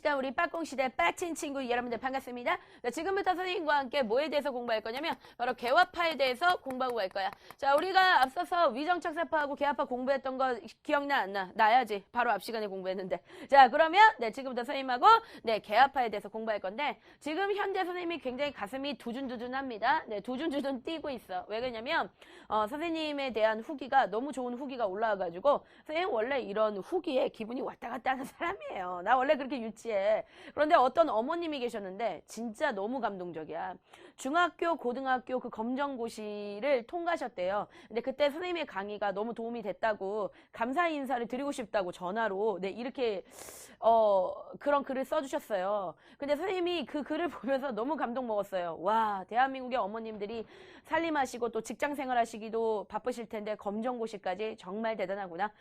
시간 우리 빠꽁시대 빠친 친구 여러분들 반갑습니다. 자, 지금부터 선생님과 함께 뭐에 대해서 공부할 거냐면 바로 개화파에 대해서 공부하고 갈 거야. 자, 우리가 앞서서 위정착사파하고 개화파 공부했던 거 기억나 안 나? 나야지. 바로 앞 시간에 공부했는데. 자, 그러면 지금부터 선생님하고 개화파에 대해서 공부할 건데 지금 현재 선생님이 굉장히 가슴이 두준두준합니다. 두준두준 뛰고 있어. 왜 그러냐면 선생님에 대한 후기가 너무 좋은 후기가 올라와가지고 선생님 원래 이런 후기에 기분이 왔다 갔다 하는 사람이에요. 나 원래 그렇게 유치해. 그런데 어떤 어머님이 계셨는데 진짜 너무 감동적이야. 중학교, 고등학교 그 검정고시를 통과하셨대요. 근데 그때 선생님의 강의가 너무 도움이 됐다고 감사 인사를 드리고 싶다고 전화로 이렇게 그런 글을 써주셨어요. 근데 선생님이 그 글을 보면서 너무 감동 먹었어요. 와, 대한민국의 어머님들이 살림하시고 또 직장생활 하시기도 바쁘실 텐데 검정고시까지 정말 대단하구나.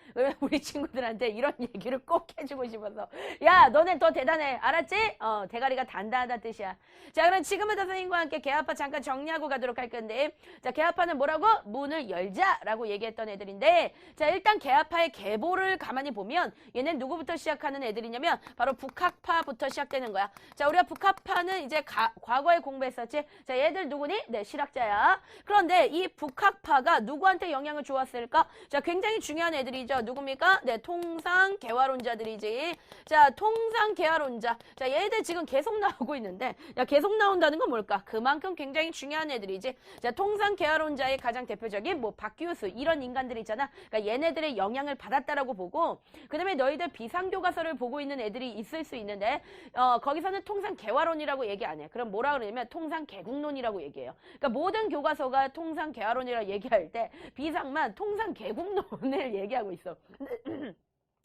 우리 친구들한테 이런 얘기를 꼭 해주고 싶어서 야, 너네 더 대단해. 알았지? 대가리가 단단하다는 뜻이야. 자, 그럼 지금부터 선생님과 함께 개화파 잠깐 정리하고 가도록 할 건데, 자, 개화파는 뭐라고? 문을 열자라고 얘기했던 애들인데, 자, 일단 개화파의 계보를 가만히 보면 얘는 누구부터 시작하는 애들이냐면 바로 북학파부터 시작되는 거야. 자, 우리가 북학파는 이제 과거에 공부했었지. 자, 얘들 누구니? 실학자야. 그런데 이 북학파가 누구한테 영향을 주었을까? 자, 굉장히 중요한 애들이죠. 누굽니까? 통상 개화론자들이지. 자, 통상 개화론자. 자, 얘들 지금 계속 나오고 있는데, 야, 계속 나온다는 건 뭘까? 그만큼 굉장히 중요한 애들이지. 자, 통상 개화론자의 가장 대표적인 박규수 이런 인간들 있잖아. 그러니까 얘네들의 영향을 받았다라고 보고, 그 다음에 너희들 비상교과서를 보고 있는 애들이 있을 수 있는데, 거기서는 통상 개화론이라고 얘기 안 해. 그럼 뭐라 그러냐면 통상 개국론이라고 얘기해요. 그러니까 모든 교과서가 통상 개화론이라고 얘기할 때 비상만 통상 개국론을 얘기하고 있어.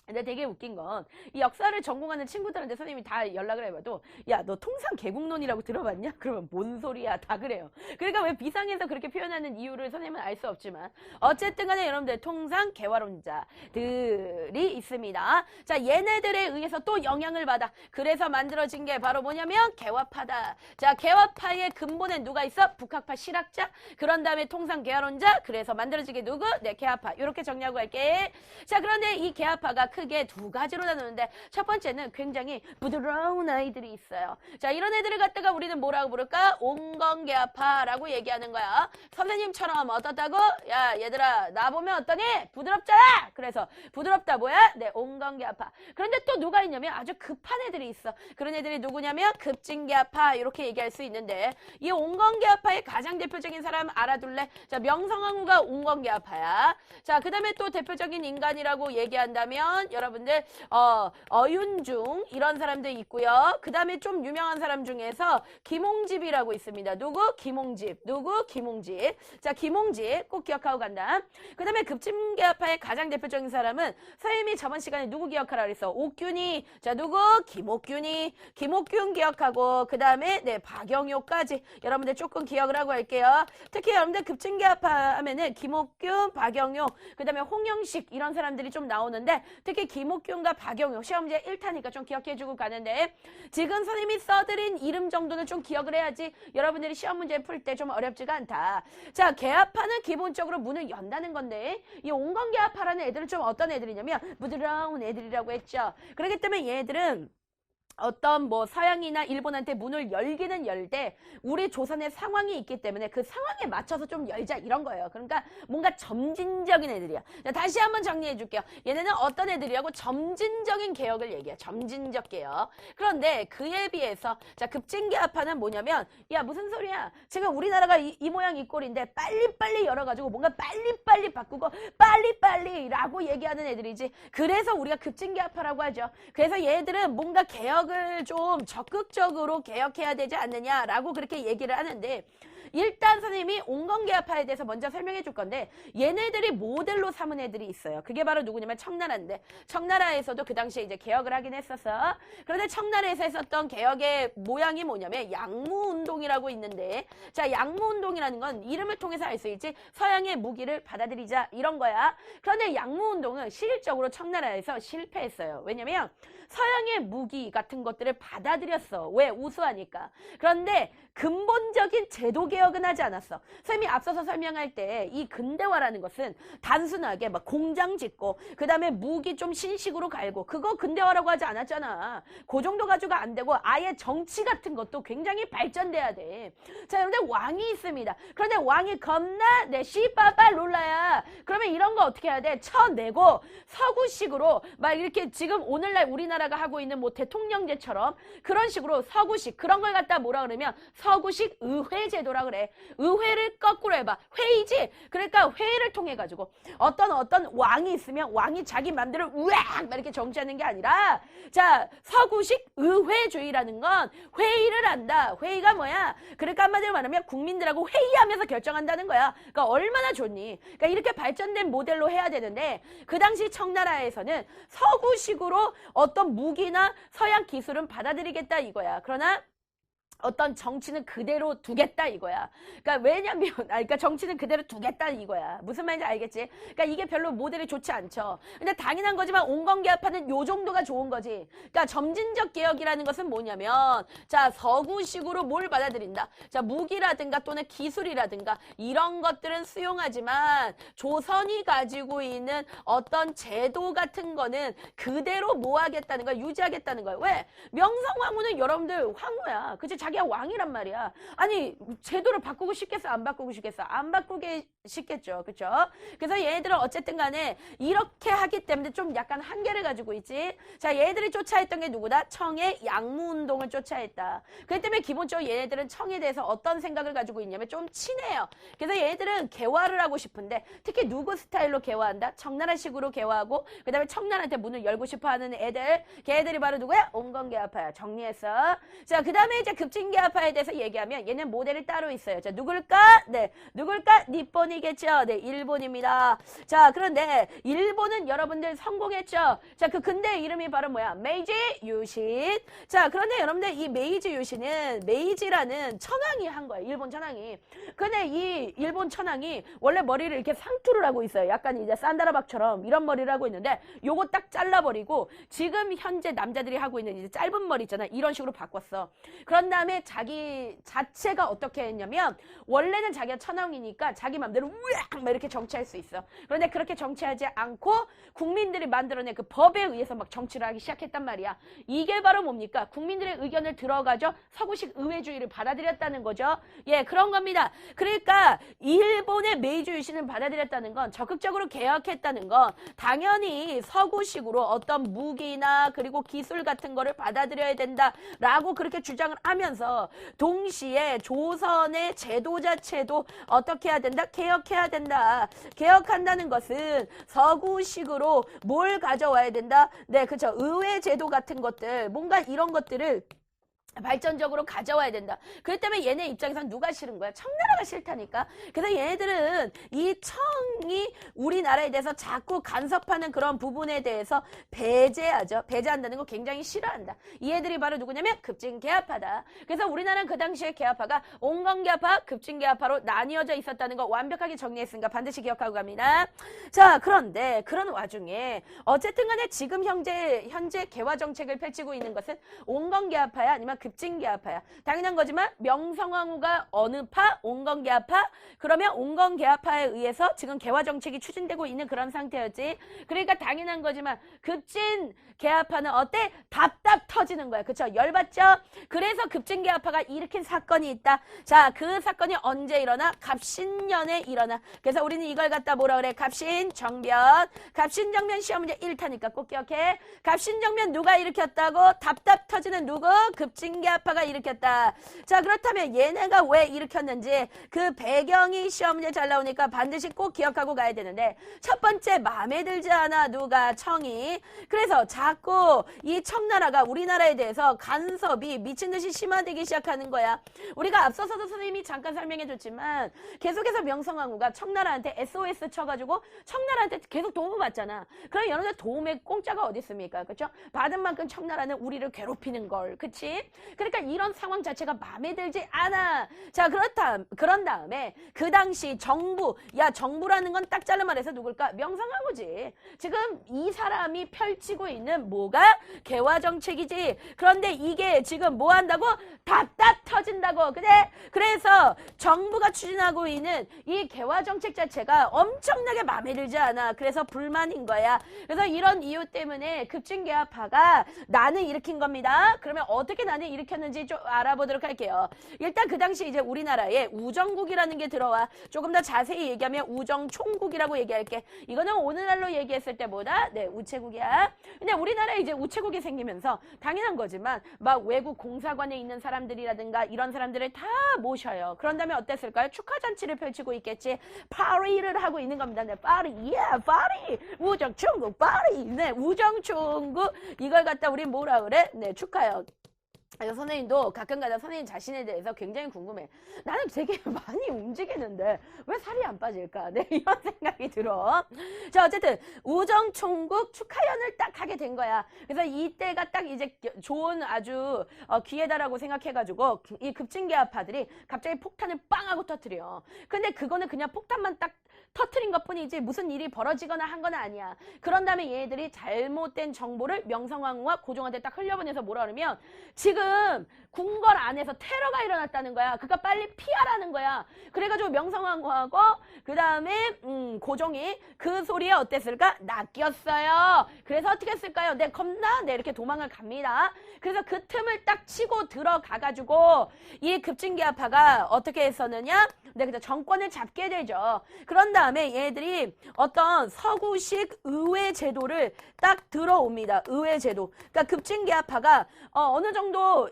근데 되게 웃긴 건 이 역사를 전공하는 친구들한테 선생님이 다 연락을 해봐도 야, 너 통상 개국론이라고 들어봤냐? 그러면 뭔 소리야? 다 그래요. 그러니까 왜 비상에서 그렇게 표현하는 이유를 선생님은 알 수 없지만 어쨌든 간에 여러분들 통상 개화론자들이 있습니다. 자, 얘네들에 의해서 또 영향을 받아. 그래서 만들어진 게 바로 뭐냐면 개화파다. 자, 개화파의 근본에 누가 있어? 북학파 실학자. 그런 다음에 통상 개화론자. 그래서 만들어진 게 누구? 개화파. 이렇게 정리하고 갈게. 자, 그런데 이 개화파가 크게 두 가지로 나누는데 첫 번째는 굉장히 부드러운 아이들이 있어요. 자, 이런 애들을 갖다가 우리는 뭐라고 부를까? 옹건개화파라고 얘기하는 거야. 선생님처럼 어떻다고? 야, 얘들아, 나 보면 어떠니? 부드럽잖아. 그래서 부드럽다 뭐야? 옹건개화파. 그런데 또 누가 있냐면 아주 급한 애들이 있어. 그런 애들이 누구냐면 급진개화파 이렇게 얘기할 수 있는데 이 옹건개화파의 가장 대표적인 사람 알아둘래? 자, 명성황후가 옹건개화파야. 자, 그 다음에 또 대표적인 인간이라고 얘기한다면 여러분들 어윤중 이런 사람들 있고요. 그 다음에 좀 유명한 사람 중에서 김홍집이라고 있습니다. 누구? 김홍집. 누구? 김홍집. 자, 김홍집 꼭 기억하고 간다. 그 다음에 급진개화파의 가장 대표적인 사람은 선생님이 저번 시간에 누구 기억하라 그랬어? 옥균이. 자, 누구? 김옥균이. 김옥균 기억하고 그 다음에 박영효까지 여러분들 조금 기억을 하고 할게요. 특히 여러분들 급진개화파 하면은 김옥균, 박영효, 그 다음에 홍영식 이런 사람들이 좀 나오는데 특히 김옥균과 박영효 시험제 1타니까 좀 기억해주고 가는데 지금 선생님이 써드린 이름 정도는 좀 기억을 해야지 여러분들이 시험 문제 풀 때 좀 어렵지가 않다. 자, 개화파는 기본적으로 문을 연다는 건데 이 옹건개화파라는 애들은 좀 어떤 애들이냐면 부드러운 애들이라고 했죠. 그렇기 때문에 얘들은 어떤 서양이나 일본한테 문을 열기는 열되 우리 조선의 상황이 있기 때문에 그 상황에 맞춰서 좀 열자 이런 거예요. 그러니까 뭔가 점진적인 애들이야. 자, 다시 한번 정리해 줄게요. 얘네는 어떤 애들이라고? 점진적인 개혁을 얘기해. 점진적 개혁. 그런데 그에 비해서 자, 급진개화파는 뭐냐면 야, 무슨 소리야. 지금 우리나라가 이 모양 이 꼴인데 빨리빨리 열어가지고 뭔가 빨리빨리 바꾸고 빨리빨리라고 얘기하는 애들이지. 그래서 우리가 급진개화파라고 하죠. 그래서 얘들은 뭔가 개혁을 좀 적극적으로 개혁해야 되지 않느냐라고 그렇게 얘기를 하는데 일단 선생님이 옹건개화파에 대해서 먼저 설명해 줄 건데 얘네들이 모델로 삼은 애들이 있어요. 그게 바로 누구냐면 청나라인데 청나라에서도 그 당시에 이제 개혁을 하긴 했었어. 그런데 청나라에서 했었던 개혁의 모양이 뭐냐면 양무운동이라고 있는데 자, 양무운동이라는 건 이름을 통해서 알 수 있지 서양의 무기를 받아들이자 이런 거야. 그런데 양무운동은 실질적으로 청나라에서 실패했어요. 왜냐면 서양의 무기 같은 것들을 받아들였어. 왜? 우수하니까. 그런데 근본적인 제도 개혁은 하지 않았어. 선생님이 앞서서 설명할 때 이 근대화라는 것은 단순하게 막 공장 짓고 그 다음에 무기 좀 신식으로 갈고 그거 근대화라고 하지 않았잖아. 그 정도 가지고 안 되고 아예 정치 같은 것도 굉장히 발전돼야 돼. 자, 그런데 왕이 있습니다. 그런데 왕이 겁나 씨빠빠 롤라야. 그러면 이런 거 어떻게 해야 돼? 쳐내고 서구식으로 막 이렇게 지금 오늘날 우리나라가 하고 있는 뭐 대통령제처럼 그런 식으로 서구식 그런 걸 갖다 뭐라 그러면 서구식 의회제도라 그래. 의회를 거꾸로 해봐. 회의지. 그러니까 회의를 통해 가지고 어떤 왕이 있으면 왕이 자기 맘대로 우악 막 이렇게 정치하는 게 아니라 자 서구식 의회주의라는 건 회의를 한다. 회의가 뭐야? 그러니까 한마디로 말하면 국민들하고 회의하면서 결정한다는 거야. 그러니까 얼마나 좋니? 그러니까 이렇게 발전된 모델로 해야 되는데 그 당시 청나라에서는 서구식으로 어떤 무기나 서양 기술은 받아들이겠다 이거야. 그러나 어떤 정치는 그대로 두겠다 이거야. 그러니까 왜냐면 그러니까 정치는 그대로 두겠다 이거야. 무슨 말인지 알겠지? 그러니까 이게 별로 모델이 좋지 않죠. 근데 당연한 거지만 온건개합하는 요 정도가 좋은 거지. 그러니까 점진적 개혁이라는 것은 뭐냐면 자 서구식으로 뭘 받아들인다. 자 무기라든가 또는 기술이라든가 이런 것들은 수용하지만 조선이 가지고 있는 어떤 제도 같은 거는 그대로 뭐 하겠다는 거야. 유지하겠다는 거야. 왜? 명성황후는 여러분들 황후야. 그치? 자기가 왕이란 말이야. 아니 제도를 바꾸고 싶겠어? 안 바꾸고 싶겠어? 안 바꾸게 싶겠죠. 그쵸? 그래서 얘네들은 어쨌든 간에 이렇게 하기 때문에 좀 약간 한계를 가지고 있지. 자 얘네들이 쫓아했던 게 누구다? 청의 양무운동을 쫓아했다. 그렇기 때문에 기본적으로 얘네들은 청에 대해서 어떤 생각을 가지고 있냐면 좀 친해요. 그래서 얘네들은 개화를 하고 싶은데 특히 누구 스타일로 개화한다? 청나라식으로 개화하고 그 다음에 청나라한테 문을 열고 싶어하는 애들 걔들이 바로 누구야? 온건개화파야. 정리했어. 자 그 다음에 이제 급진개화파에 대해서 얘기하면 얘는 모델이 따로 있어요. 자 누굴까? 네 누굴까? 니폰이겠죠. 네 일본입니다. 자 그런데 일본은 여러분들 성공했죠. 자 그 근대 이름이 바로 뭐야? 메이지 유신. 자 그런데 여러분들 이 메이지 유신은 메이지라는 천황이 한 거야. 일본 천황이. 근데 이 일본 천황이 원래 머리를 이렇게 상투를 하고 있어요. 약간 이제 산다라박처럼 이런 머리를 하고 있는데 요거 딱 잘라버리고 지금 현재 남자들이 하고 있는 이제 짧은 머리 있잖아. 이런 식으로 바꿨어. 그런 다음에 자기 자체가 어떻게 했냐면 원래는 자기가 천황이니까 자기 맘대로 우악 막 이렇게 정치할 수 있어. 그런데 그렇게 정치하지 않고 국민들이 만들어낸 그 법에 의해서 막 정치를 하기 시작했단 말이야. 이게 바로 뭡니까? 국민들의 의견을 들어가죠. 서구식 의회주의를 받아들였다는 거죠. 예, 그런 겁니다. 그러니까 일본의 메이지 유신을 받아들였다는 건 적극적으로 개혁했다는 건 당연히 서구식으로 어떤 무기나 그리고 기술 같은 거를 받아들여야 된다라고 그렇게 주장을 하면서 동시에 조선의 제도 자체도 어떻게 해야 된다? 개혁해야 된다. 개혁한다는 것은 서구식으로 뭘 가져와야 된다? 네, 그렇죠. 의회 제도 같은 것들, 뭔가 이런 것들을 발전적으로 가져와야 된다. 그렇기 때문에 얘네 입장에선 누가 싫은 거야? 청나라가 싫다니까. 그래서 얘네들은 이 청이 우리나라에 대해서 자꾸 간섭하는 그런 부분에 대해서 배제하죠. 배제한다는 거 굉장히 싫어한다. 이 애들이 바로 누구냐면 급진개화파다. 그래서 우리나라는 그 당시에 개화파가 온건개화파, 급진개화파로 나뉘어져 있었다는 거 완벽하게 정리했으니까 반드시 기억하고 갑니다. 자, 그런데 그런 와중에 어쨌든 간에 지금 현재 개화 정책을 펼치고 있는 것은 온건개화파야 아니면 급진개화파야. 당연한 거지만 명성황후가 어느 파? 온건개화파? 그러면 온건개화파에 의해서 지금 개화 정책이 추진되고 있는 그런 상태였지. 그러니까 당연한 거지만 급진개화파는 어때? 답답 터지는 거야. 그쵸? 열받죠? 그래서 급진개화파가 일으킨 사건이 있다. 자, 그 사건이 언제 일어나? 갑신년에 일어나. 그래서 우리는 이걸 갖다 뭐라 그래? 갑신정변. 갑신정변 시험 문제 1타니까 꼭 기억해. 갑신정변 누가 일으켰다고? 답답 터지는 누구? 급진개화파가 일으켰다. 자, 그렇다면 얘네가 왜 일으켰는지 그 배경이 시험 문제 잘 나오니까 반드시 꼭 기억하고 가야 되는데 첫 번째 마음에 들지 않아. 누가? 청이. 그래서 자꾸 이 청나라가 우리나라에 대해서 간섭이 미친 듯이 심화되기 시작하는 거야. 우리가 앞서서도 선생님이 잠깐 설명해 줬지만 계속해서 명성황후가 청나라한테 SOS 쳐가지고 청나라한테 계속 도움을 받잖아. 그럼 여러분들 도움의 공짜가 어디 있습니까? 그렇죠? 받은 만큼 청나라는 우리를 괴롭히는 걸. 그치? 그러니까 이런 상황 자체가 마음에 들지 않아. 자, 그런 다음에 그 당시 정부, 야, 정부라는 건 딱 잘라 말해서 누굴까? 명성황후지. 지금 이 사람이 펼치고 있는 뭐가? 개화 정책이지. 그런데 이게 지금 뭐 한다고? 답답 터진다고. 그래서 정부가 추진하고 있는 이 개화 정책 자체가 엄청나게 마음에 들지 않아. 그래서 불만인 거야. 그래서 이런 이유 때문에 급진개화파가 난을 일으킨 겁니다. 그러면 어떻게 난을 일으켰는지 좀 알아보도록 할게요. 일단 그 당시 이제 우리나라에 우정국이라는 게 들어와. 조금 더 자세히 얘기하면 우정총국이라고 얘기할게. 이거는 오늘날로 얘기했을 때보다 우체국이야. 근데 우리나라에 이제 우체국이 생기면서 당연한 거지만 막 외국 공사관에 있는 사람들이라든가 이런 사람들을 다 모셔요. 그런 다음에 어땠을까요? 축하잔치를 펼치고 있겠지. 파리를 하고 있는 겁니다. 네, 파리, 파리, 우정총국, 파리, 네, 우정총국. 이걸 갖다 우리 뭐라 그래? 네, 축하요. 선생님도 가끔가다 선생님 자신에 대해서 굉장히 궁금해. 나는 되게 많이 움직이는데 왜 살이 안 빠질까? 네, 이런 생각이 들어. 자, 어쨌든 우정총국 축하연을 딱 하게 된 거야. 그래서 이때가 딱 이제 좋은 아주 기회다라고 생각해가지고 이 급진개화파들이 갑자기 폭탄을 빵 하고 터뜨려. 근데 그거는 그냥 폭탄만 딱 터트린 것뿐이지 무슨 일이 벌어지거나 한 건 아니야. 그런 다음에 얘네들이 잘못된 정보를 명성황후와 고종한테 딱 흘려보내서 뭐라 그러면 지금 궁궐 안에서 테러가 일어났다는 거야. 그러니까 빨리 피하라는 거야. 그래가지고 명성황후하고 그 다음에 고종이 그 소리에 어땠을까? 낚였어요. 그래서 어떻게 했을까요? 네, 겁나 네, 이렇게 도망을 갑니다. 그래서 그 틈을 딱 치고 들어가가지고 이 급진개화파가 어떻게 했었느냐? 네, 그죠. 정권을 잡게 되죠. 그런 다음에 얘들이 어떤 서구식 의회 제도를 딱 들어옵니다. 의회 제도. 그러니까 급진개화파가 어느 정도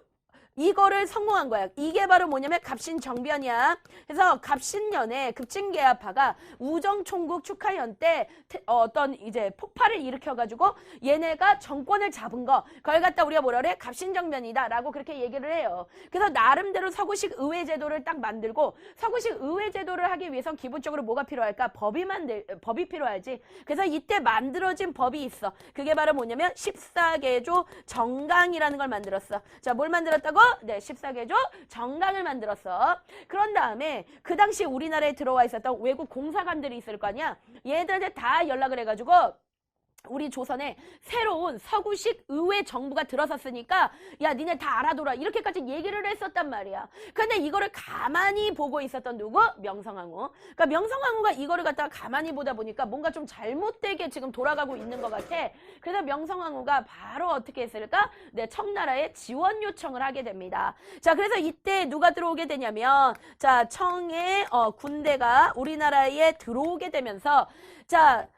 이거를 성공한 거야. 이게 바로 뭐냐면 갑신정변이야. 그래서 갑신년에 급진개화파가 우정총국 축하연 때 어떤 이제 폭발을 일으켜가지고 얘네가 정권을 잡은 거, 그걸 갖다 우리가 뭐라 그래? 갑신정변이다 라고 그렇게 얘기를 해요. 그래서 나름대로 서구식 의회제도를 딱 만들고, 서구식 의회제도를 하기 위해선 기본적으로 뭐가 필요할까? 법이 필요하지. 그래서 이때 만들어진 법이 있어. 그게 바로 뭐냐면 14개조 정강이라는 걸 만들었어. 자, 뭘 만들었다고? 네, 14개조 정강을 만들었어. 그런 다음에 그 당시 우리나라에 들어와 있었던 외국 공사관들이 있을 거 아니야. 얘들한테 다 연락을 해가지고 우리 조선에 새로운 서구식 의회 정부가 들어섰으니까 야, 니네 다 알아둬라. 이렇게까지 얘기를 했었단 말이야. 근데 이거를 가만히 보고 있었던 누구? 명성황후. 그러니까 명성황후가 이거를 갖다가 가만히 보다 보니까 뭔가 좀 잘못되게 지금 돌아가고 있는 것 같아. 그래서 명성황후가 바로 어떻게 했을까? 네, 청나라에 지원 요청을 하게 됩니다. 자, 그래서 이때 누가 들어오게 되냐면 자, 청의 군대가 우리나라에 들어오게 되면서 자,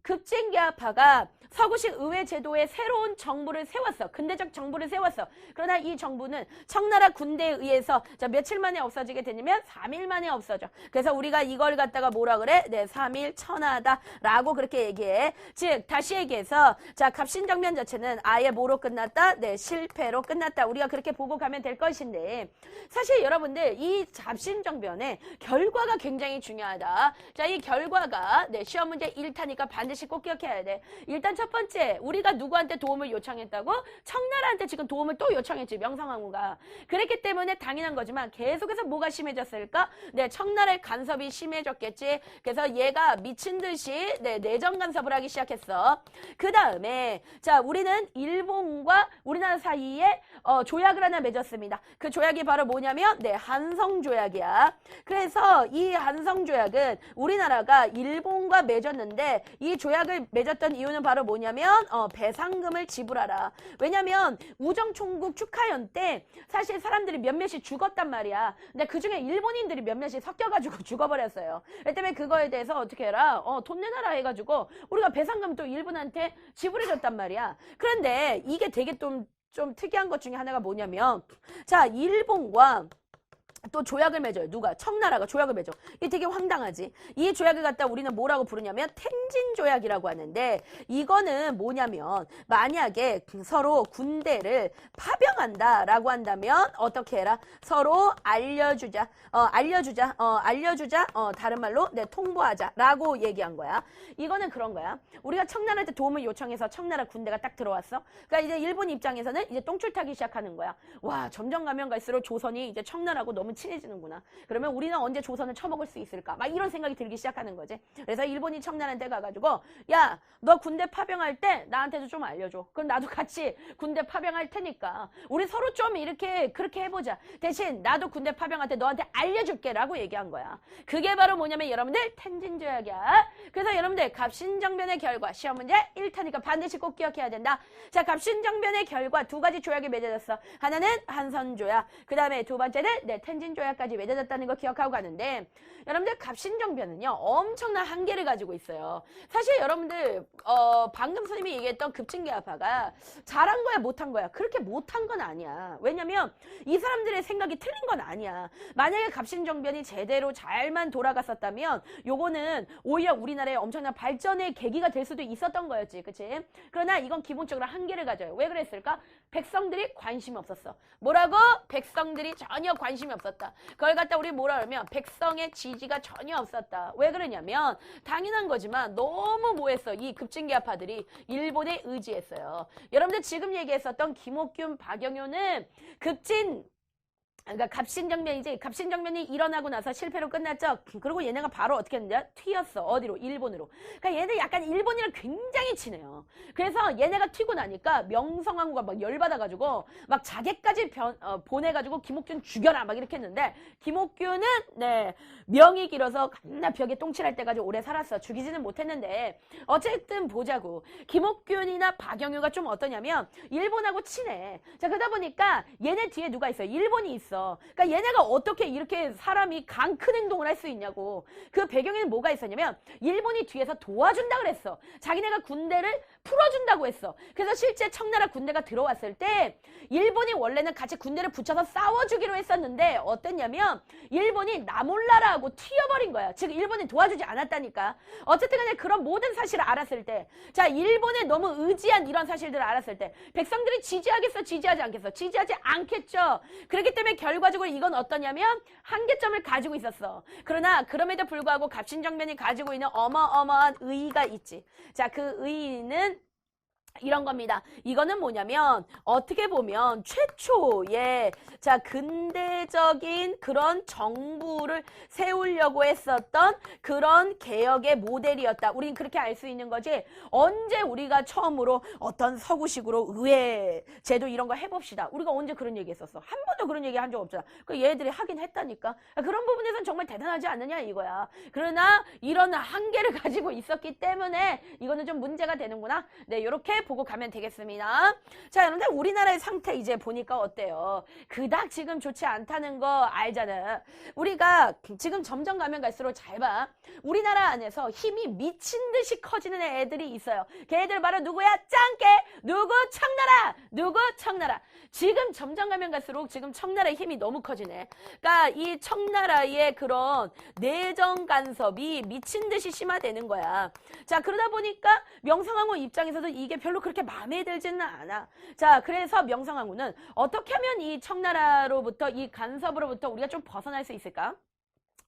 급진개화파가 서구식 의회 제도의 새로운 정부를 세웠어. 근대적 정부를 세웠어. 그러나 이 정부는 청나라 군대에 의해서 자, 며칠 만에 없어지게 되냐면 3일 만에 없어져. 그래서 우리가 이걸 갖다가 뭐라 그래? 네, 3일 천하다라고 그렇게 얘기해. 즉 다시 얘기해서 자, 갑신정변 자체는 아예 뭐로 끝났다? 네, 실패로 끝났다. 우리가 그렇게 보고 가면 될 것인데 사실 여러분들 이 갑신정변의 결과가 굉장히 중요하다. 자, 이 결과가 네, 시험 문제 1타니까 반드시 꼭 기억해야 돼. 일단 첫 번째, 우리가 누구한테 도움을 요청했다고? 청나라한테 지금 도움을 또 요청했지, 명성황후가. 그랬기 때문에 당연한 거지만 계속해서 뭐가 심해졌을까? 네, 청나라의 간섭이 심해졌겠지. 그래서 얘가 미친 듯이 네, 내정 간섭을 하기 시작했어. 그 다음에 자, 우리는 일본과 우리나라 사이에 조약을 하나 맺었습니다. 그 조약이 바로 뭐냐면 네, 한성조약이야. 그래서 이 한성조약은 우리나라가 일본과 맺었는데 이 조약을 맺었던 이유는 바로 뭐냐면 배상금을 지불하라. 왜냐면 우정총국 축하연 때 사실 사람들이 몇몇이 죽었단 말이야. 근데 그중에 일본인들이 몇몇이 섞여가지고 죽어버렸어요. 그 때문에 그거에 대해서 어떻게 해라? 돈 내놔라 해가지고 우리가 배상금 또 일본한테 지불해줬단 말이야. 그런데 이게 되게 좀 특이한 것 중에 하나가 뭐냐면 자, 일본과 또 조약을 맺어요. 누가? 청나라가 조약을 맺어. 이게 되게 황당하지. 이 조약을 갖다 우리는 뭐라고 부르냐면 텐진조약이라고 하는데 이거는 뭐냐면 만약에 서로 군대를 파병한다라고 한다면 어떻게 해라? 서로 알려주자. 다른 말로 통보하자라고 얘기한 거야. 이거는 그런 거야. 우리가 청나라한테 도움을 요청해서 청나라 군대가 딱 들어왔어. 그러니까 이제 일본 입장에서는 이제 똥줄 타기 시작하는 거야. 와, 점점 가면 갈수록 조선이 이제 청나라하고 너무 친해지는구나. 그러면 우리는 언제 조선을 쳐먹을 수 있을까? 막 이런 생각이 들기 시작하는 거지. 그래서 일본이 청나라한테 가가지고 야, 너 군대 파병할 때 나한테도 좀 알려줘. 그럼 나도 같이 군대 파병할 테니까 우리 서로 좀 이렇게 그렇게 해보자. 대신 나도 군대 파병할 때 너한테 알려줄게 라고 얘기한 거야. 그게 바로 뭐냐면 여러분들 텐진조약이야. 그래서 여러분들 갑신정변의 결과 시험 문제 1타니까 반드시 꼭 기억해야 된다. 자, 갑신정변의 결과 두 가지 조약이 맺어졌어. 하나는 한선조약, 그 다음에 두 번째는 텐진조약까지 맺어졌다는 거 기억하고 가는데 여러분들 갑신정변은요 엄청난 한계를 가지고 있어요. 사실 여러분들 방금 선생님이 얘기했던 급진계합파가 잘한 거야 못한 거야? 그렇게 못한 건 아니야. 왜냐면 이 사람들의 생각이 틀린 건 아니야. 만약에 갑신정변이 제대로 잘만 돌아갔었다면 요거는 오히려 우리나라의 엄청난 발전의 계기가 될 수도 있었던 거였지. 그치? 그러나 이건 기본적으로 한계를 가져요. 왜 그랬을까? 백성들이 관심이 없었어. 뭐라고? 백성들이 전혀 관심이 없었다. 그걸 갖다 우리 뭐라 그러면 백성의 지지가 전혀 없었다. 왜 그러냐면 당연한 거지만 너무 뭐했어. 이 급진계합파들이 일본에 의지했어요. 여러분들 지금 얘기했었던 김옥균, 박영효는 그러니까 갑신정변이지. 갑신정변이 일어나고 나서 실패로 끝났죠. 그리고 얘네가 바로 어떻게 했는데 튀었어. 어디로? 일본으로. 그러니까 얘네 약간 일본이랑 굉장히 친해요. 그래서 얘네가 튀고 나니까 명성황후가 막 열받아가지고 막 자객까지 보내가지고 김옥균 죽여라 막 이렇게 했는데 김옥균은 명이 길어서 겁나 벽에 똥칠할 때까지 오래 살았어. 죽이지는 못했는데 어쨌든 보자고. 김옥균이나 박영효가 좀 어떠냐면 일본하고 친해. 자, 그러다 보니까 얘네 뒤에 누가 있어요? 일본이 있어. 그러니까 얘네가 어떻게 이렇게 사람이 강 큰 행동을 할 수 있냐고. 그 배경에는 뭐가 있었냐면 일본이 뒤에서 도와준다 그랬어. 자기네가 군대를 풀어준다고 했어. 그래서 실제 청나라 군대가 들어왔을 때 일본이 원래는 같이 군대를 붙여서 싸워주기로 했었는데 어땠냐면 일본이 나 몰라라 하고 튀어버린 거야. 즉 일본이 도와주지 않았다니까. 어쨌든 간에 그런 모든 사실을 알았을 때, 자, 일본에 너무 의지한 이런 사실들을 알았을 때 백성들이 지지하겠어? 지지하지 않겠어? 지지하지 않겠죠. 그렇기 때문에 결과적으로 이건 어떠냐면 한계점을 가지고 있었어. 그러나 그럼에도 불구하고 갑신정변이 가지고 있는 어마어마한 의의가 있지. 자, 그 의의는 이런 겁니다. 이거는 뭐냐면 어떻게 보면 최초의 자 근대적인 그런 정부를 세우려고 했었던 그런 개혁의 모델이었다. 우린 그렇게 알 수 있는 거지. 언제 우리가 처음으로 어떤 서구식으로 의회 제도 이런 거 해봅시다. 우리가 언제 그런 얘기 했었어? 한 번도 그런 얘기 한 적 없잖아. 그 얘들이 하긴 했다니까. 그런 부분에서는 정말 대단하지 않느냐 이거야. 그러나 이런 한계를 가지고 있었기 때문에 이거는 좀 문제가 되는구나. 네, 이렇게 보고 가면 되겠습니다. 자, 그런데 우리나라의 상태 이제 보니까 어때요? 그닥 지금 좋지 않다는 거 알잖아. 우리가 지금 점점 가면 갈수록 잘 봐. 우리나라 안에서 힘이 미친 듯이 커지는 애들이 있어요. 걔들 바로 누구야? 짱깨! 누구? 청나라! 누구? 청나라! 지금 점점 가면 갈수록 지금 청나라의 힘이 너무 커지네. 그러니까 이 청나라의 그런 내정 간섭이 미친 듯이 심화되는 거야. 자, 그러다 보니까 명성황후 입장에서도 이게 별로 그렇게 마음에 들지는 않아. 자, 그래서 명성황후는 어떻게 하면 이 청나라로부터 이 간섭으로부터 우리가 좀 벗어날 수 있을까?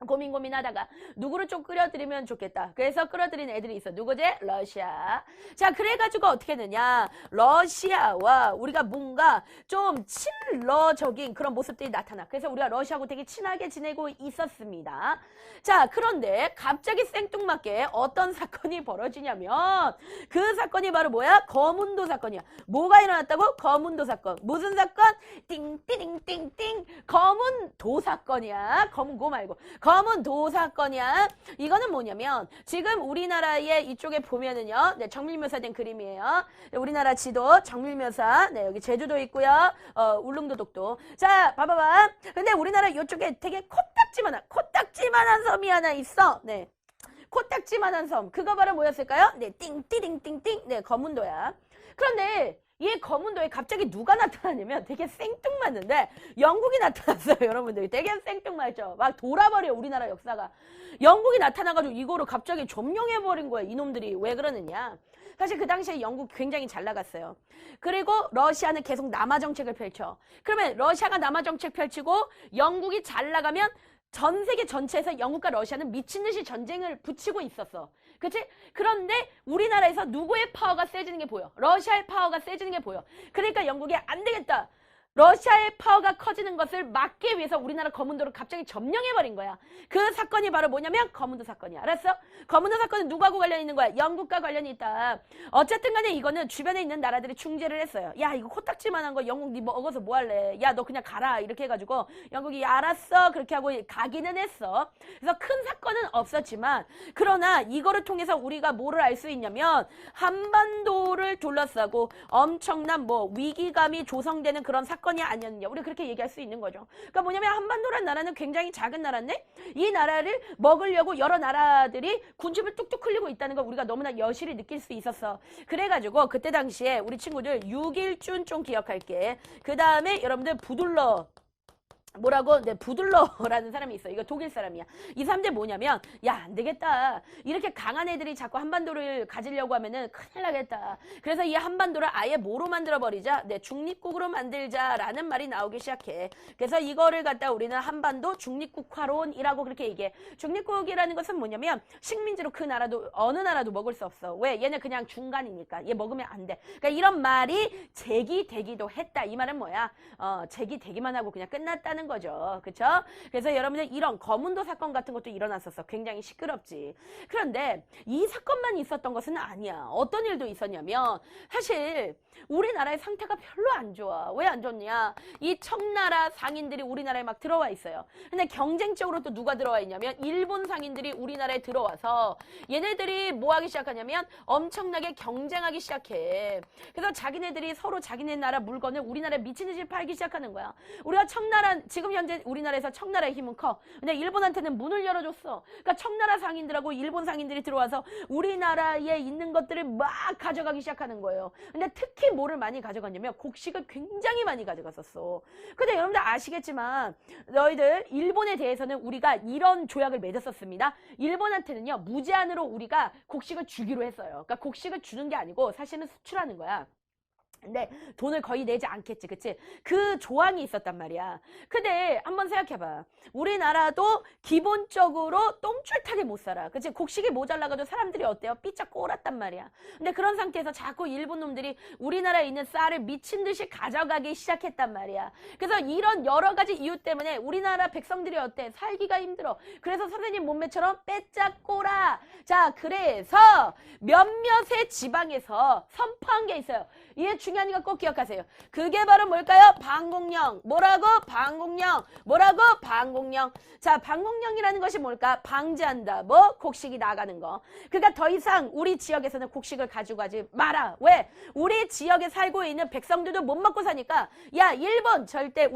고민하다가 누구를 좀 끌어들이면 좋겠다. 그래서 끌어들인 애들이 있어. 누구지? 러시아. 자, 그래가지고 어떻게 되냐? 러시아와 우리가 뭔가 좀 친러적인 그런 모습들이 나타나. 그래서 우리가 러시아하고 되게 친하게 지내고 있었습니다. 자, 그런데 갑자기 생뚱맞게 어떤 사건이 벌어지냐면 그 사건이 바로 뭐야? 거문도 사건이야. 뭐가 일어났다고? 거문도 사건. 무슨 사건? 띵띵띵띵띵 거문도 사건이야. 거문고 말고. 거문도 사건이야. 이거는 뭐냐면 지금 우리나라의 이쪽에 보면은요. 네, 정밀묘사된 그림이에요. 네, 우리나라 지도 정밀묘사. 네, 여기 제주도 있고요. 울릉도 독도. 자, 봐봐봐. 근데 우리나라 이쪽에 되게 코딱지만한 섬이 하나 있어. 네. 코딱지만한 섬. 그거 바로 뭐였을까요? 네, 띵띠링띵띵. 네, 거문도야. 그런데 이 거문도에 갑자기 누가 나타나냐면 되게 생뚱맞는데 영국이 나타났어요. 여러분들 되게 생뚱맞죠. 막 돌아버려 우리나라 역사가. 영국이 나타나가지고 이거를 갑자기 점령해버린 거예요. 이놈들이. 왜 그러느냐. 사실 그 당시에 영국 굉장히 잘 나갔어요. 그리고 러시아는 계속 남하 정책을 펼쳐. 그러면 러시아가 남하 정책 펼치고 영국이 잘 나가면 전 세계 전체에서 영국과 러시아는 미친 듯이 전쟁을 붙이고 있었어. 그치? 그런데 우리나라에서 누구의 파워가 세지는 게 보여? 러시아의 파워가 세지는 게 보여. 그러니까 영국이 안 되겠다. 러시아의 파워가 커지는 것을 막기 위해서 우리나라 거문도를 갑자기 점령해버린 거야. 그 사건이 바로 뭐냐면 거문도 사건이야. 알았어? 거문도 사건은 누구하고 관련이 있는 거야? 영국과 관련이 있다. 어쨌든 간에 이거는 주변에 있는 나라들이 중재를 했어요. 야, 이거 코딱지만한 거 영국 니 먹어서 뭐 할래? 야, 너 그냥 가라. 이렇게 해가지고 영국이 알았어. 그렇게 하고 가기는 했어. 그래서 큰 사건은 없었지만 그러나 이거를 통해서 우리가 뭐를 알 수 있냐면 한반도를 둘러싸고 엄청난 뭐 위기감이 조성되는 그런 사건이 아니었냐. 우리 그렇게 얘기할 수 있는 거죠. 그러니까 뭐냐면 한반도란 나라는 굉장히 작은 나라인데 이 나라를 먹으려고 여러 나라들이 군침을 뚝뚝 흘리고 있다는 걸 우리가 너무나 여실히 느낄 수 있었어. 그래가지고 그때 당시에 우리 친구들 6.1준 좀 기억할게. 그 다음에 여러분들 부둘러 뭐라고? 네, 부들러라는 사람이 있어. 이거 독일 사람이야. 이 사람들 뭐냐면 야, 안 되겠다. 이렇게 강한 애들이 자꾸 한반도를 가지려고 하면은 큰일 나겠다. 그래서 이 한반도를 아예 뭐로 만들어버리자? 네, 중립국으로 만들자라는 말이 나오기 시작해. 그래서 이거를 갖다 우리는 한반도 중립국화론이라고 그렇게 얘기해. 중립국이라는 것은 뭐냐면 식민지로 그 나라도 어느 나라도 먹을 수 없어. 왜? 얘는 그냥 중간이니까. 얘 먹으면 안 돼. 그러니까 이런 말이 제기되기도 했다. 이 말은 뭐야? 제기되기만 하고 그냥 끝났다는 거죠. 그쵸? 그래서 여러분들 이런 거문도 사건 같은 것도 일어났었어. 굉장히 시끄럽지. 그런데 이 사건만 있었던 것은 아니야. 어떤 일도 있었냐면 사실 우리나라의 상태가 별로 안 좋아. 왜 안 좋냐? 이 청나라 상인들이 우리나라에 막 들어와 있어요. 근데 경쟁적으로 또 누가 들어와 있냐면 일본 상인들이 우리나라에 들어와서 얘네들이 뭐 하기 시작하냐면 엄청나게 경쟁하기 시작해. 그래서 자기네들이 서로 자기네 나라 물건을 우리나라에 미친 듯이 팔기 시작하는 거야. 우리가 청나라 지금 현재 우리나라에서 청나라의 힘은 커. 근데 일본한테는 문을 열어줬어. 그러니까 청나라 상인들하고 일본 상인들이 들어와서 우리나라에 있는 것들을 막 가져가기 시작하는 거예요. 근데 특히 뭐를 많이 가져갔냐면 곡식을 굉장히 많이 가져갔었어. 근데 여러분들 아시겠지만 너희들 일본에 대해서는 우리가 이런 조약을 맺었었습니다. 일본한테는요 무제한으로 우리가 곡식을 주기로 했어요. 그러니까 곡식을 주는 게 아니고 사실은 수출하는 거야. 근데 돈을 거의 내지 않겠지, 그치? 그 조항이 있었단 말이야. 근데 한번 생각해봐. 우리나라도 기본적으로 똥줄타게 못 살아. 그치? 곡식이 모자라가지고 사람들이 어때요? 삐짝 꼬랐단 말이야. 근데 그런 상태에서 자꾸 일본 놈들이 우리나라에 있는 쌀을 미친 듯이 가져가기 시작했단 말이야. 그래서 이런 여러 가지 이유 때문에 우리나라 백성들이 어때? 살기가 힘들어. 그래서 선생님 몸매처럼 빼짝 꼬라. 자, 그래서 몇몇의 지방에서 선포한 게 있어요. 이게 중요한 거 꼭 기억하세요. 그게 바로 뭘까요? 방공령. 뭐라고? 방공령. 뭐라고? 방공령. 자, 방공령이라는 것이 뭘까? 방지한다. 뭐? 곡식이 나가는 거. 그러니까 더 이상 우리 지역에서는 곡식을 가져가지 마라. 왜? 우리 지역에 살고 있는 백성들도 못 먹고 사니까 야, 일본 절대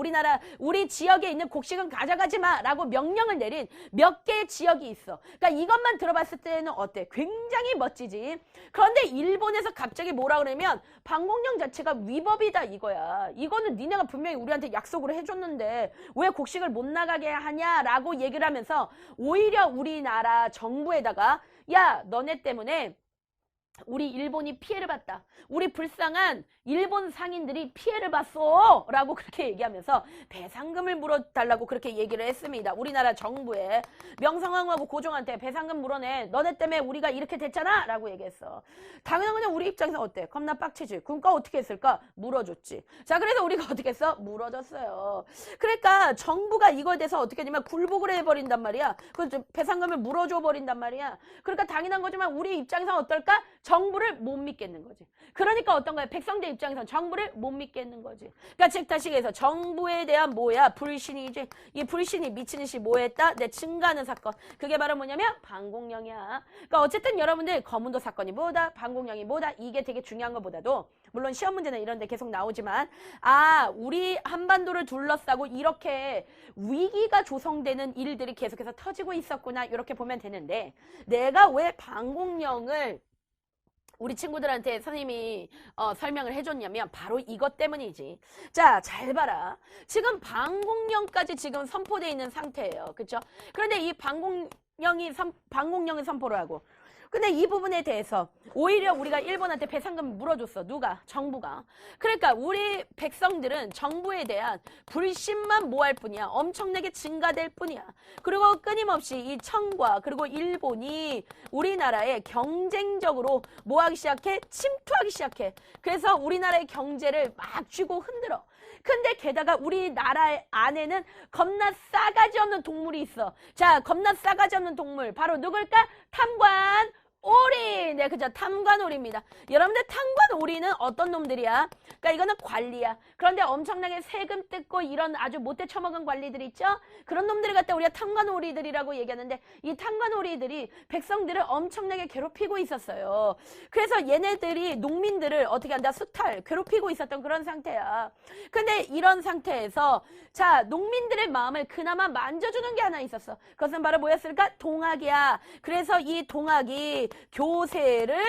우리 지역에 있는 곡식은 가져가지 마. 라고 명령을 내린 몇 개의 지역이 있어. 그러니까 이것만 들어봤을 때는 어때? 굉장히 멋지지. 그런데 일본에서 갑자기 뭐라 그러면 방공령 자체가 위법이다 이거야. 이거는 니네가 분명히 우리한테 약속으로 해줬는데 왜 곡식을 못 나가게 하냐라고 얘기를 하면서 오히려 우리나라 정부에다가 야, 너네 때문에 우리 일본이 피해를 봤다. 우리 불쌍한 일본 상인들이 피해를 봤어. 라고 그렇게 얘기하면서 배상금을 물어달라고 그렇게 얘기를 했습니다. 우리나라 정부에. 명성황후하고 고종한테 배상금 물어내. 너네 때문에 우리가 이렇게 됐잖아. 라고 얘기했어. 당연한 그냥 우리 입장에서 어때? 겁나 빡치지. 그러니까 어떻게 했을까? 물어줬지. 자, 그래서 우리가 어떻게 했어? 물어줬어요. 그러니까 정부가 이거에 대해서 어떻게 하냐면 굴복을 해버린단 말이야. 그 배상금을 물어줘 버린단 말이야. 그러니까 당연한 거지만 우리 입장에서 어떨까? 정부를 못 믿겠는 거지. 그러니까 어떤 거야? 백성들 입장에서 정부를 못 믿겠는 거지. 그러니까 즉 다시 얘기해서 정부에 대한 뭐야? 불신이지. 이 불신이 미친 듯이 뭐 했다? 내 증가하는 사건. 그게 바로 뭐냐면 방공령이야. 그러니까 어쨌든 여러분들 거문도 사건이 뭐다? 방공령이 뭐다? 이게 되게 중요한 것보다도 물론 시험 문제는 이런 데 계속 나오지만 우리 한반도를 둘러싸고 이렇게 위기가 조성되는 일들이 계속해서 터지고 있었구나. 이렇게 보면 되는데 내가 왜 방공령을 우리 친구들한테 선생님이 설명을 해줬냐면 바로 이것 때문이지. 자, 잘 봐라. 지금 방공령까지 지금 선포되어 있는 상태예요. 그렇죠? 그런데 이 방공령을 선포를 하고 근데 이 부분에 대해서 오히려 우리가 일본한테 배상금 물어줬어. 누가? 정부가. 그러니까 우리 백성들은 정부에 대한 불신만 모할 뿐이야. 엄청나게 증가될 뿐이야. 그리고 끊임없이 이 청과 그리고 일본이 우리나라에 경쟁적으로 뭐하기 시작해? 침투하기 시작해. 그래서 우리나라의 경제를 막 쥐고 흔들어. 근데 게다가 우리나라 안에는 겁나 싸가지 없는 동물이 있어. 자, 겁나 싸가지 없는 동물. 바로 누굴까? 탐관 오리. 네, 그죠. 탐관오리입니다. 여러분들 탐관오리는 어떤 놈들이야? 그러니까 이거는 관리야. 그런데 엄청나게 세금 뜯고 이런 아주 못돼 처먹은 관리들 있죠? 그런 놈들을 갖다 우리가 탐관오리들이라고 얘기하는데 이 탐관오리들이 백성들을 엄청나게 괴롭히고 있었어요. 그래서 얘네들이 농민들을 어떻게 한다? 수탈, 괴롭히고 있었던 그런 상태야. 근데 이런 상태에서 자, 농민들의 마음을 그나마 만져주는 게 하나 있었어. 그것은 바로 뭐였을까? 동학이야. 그래서 이 동학이 교세를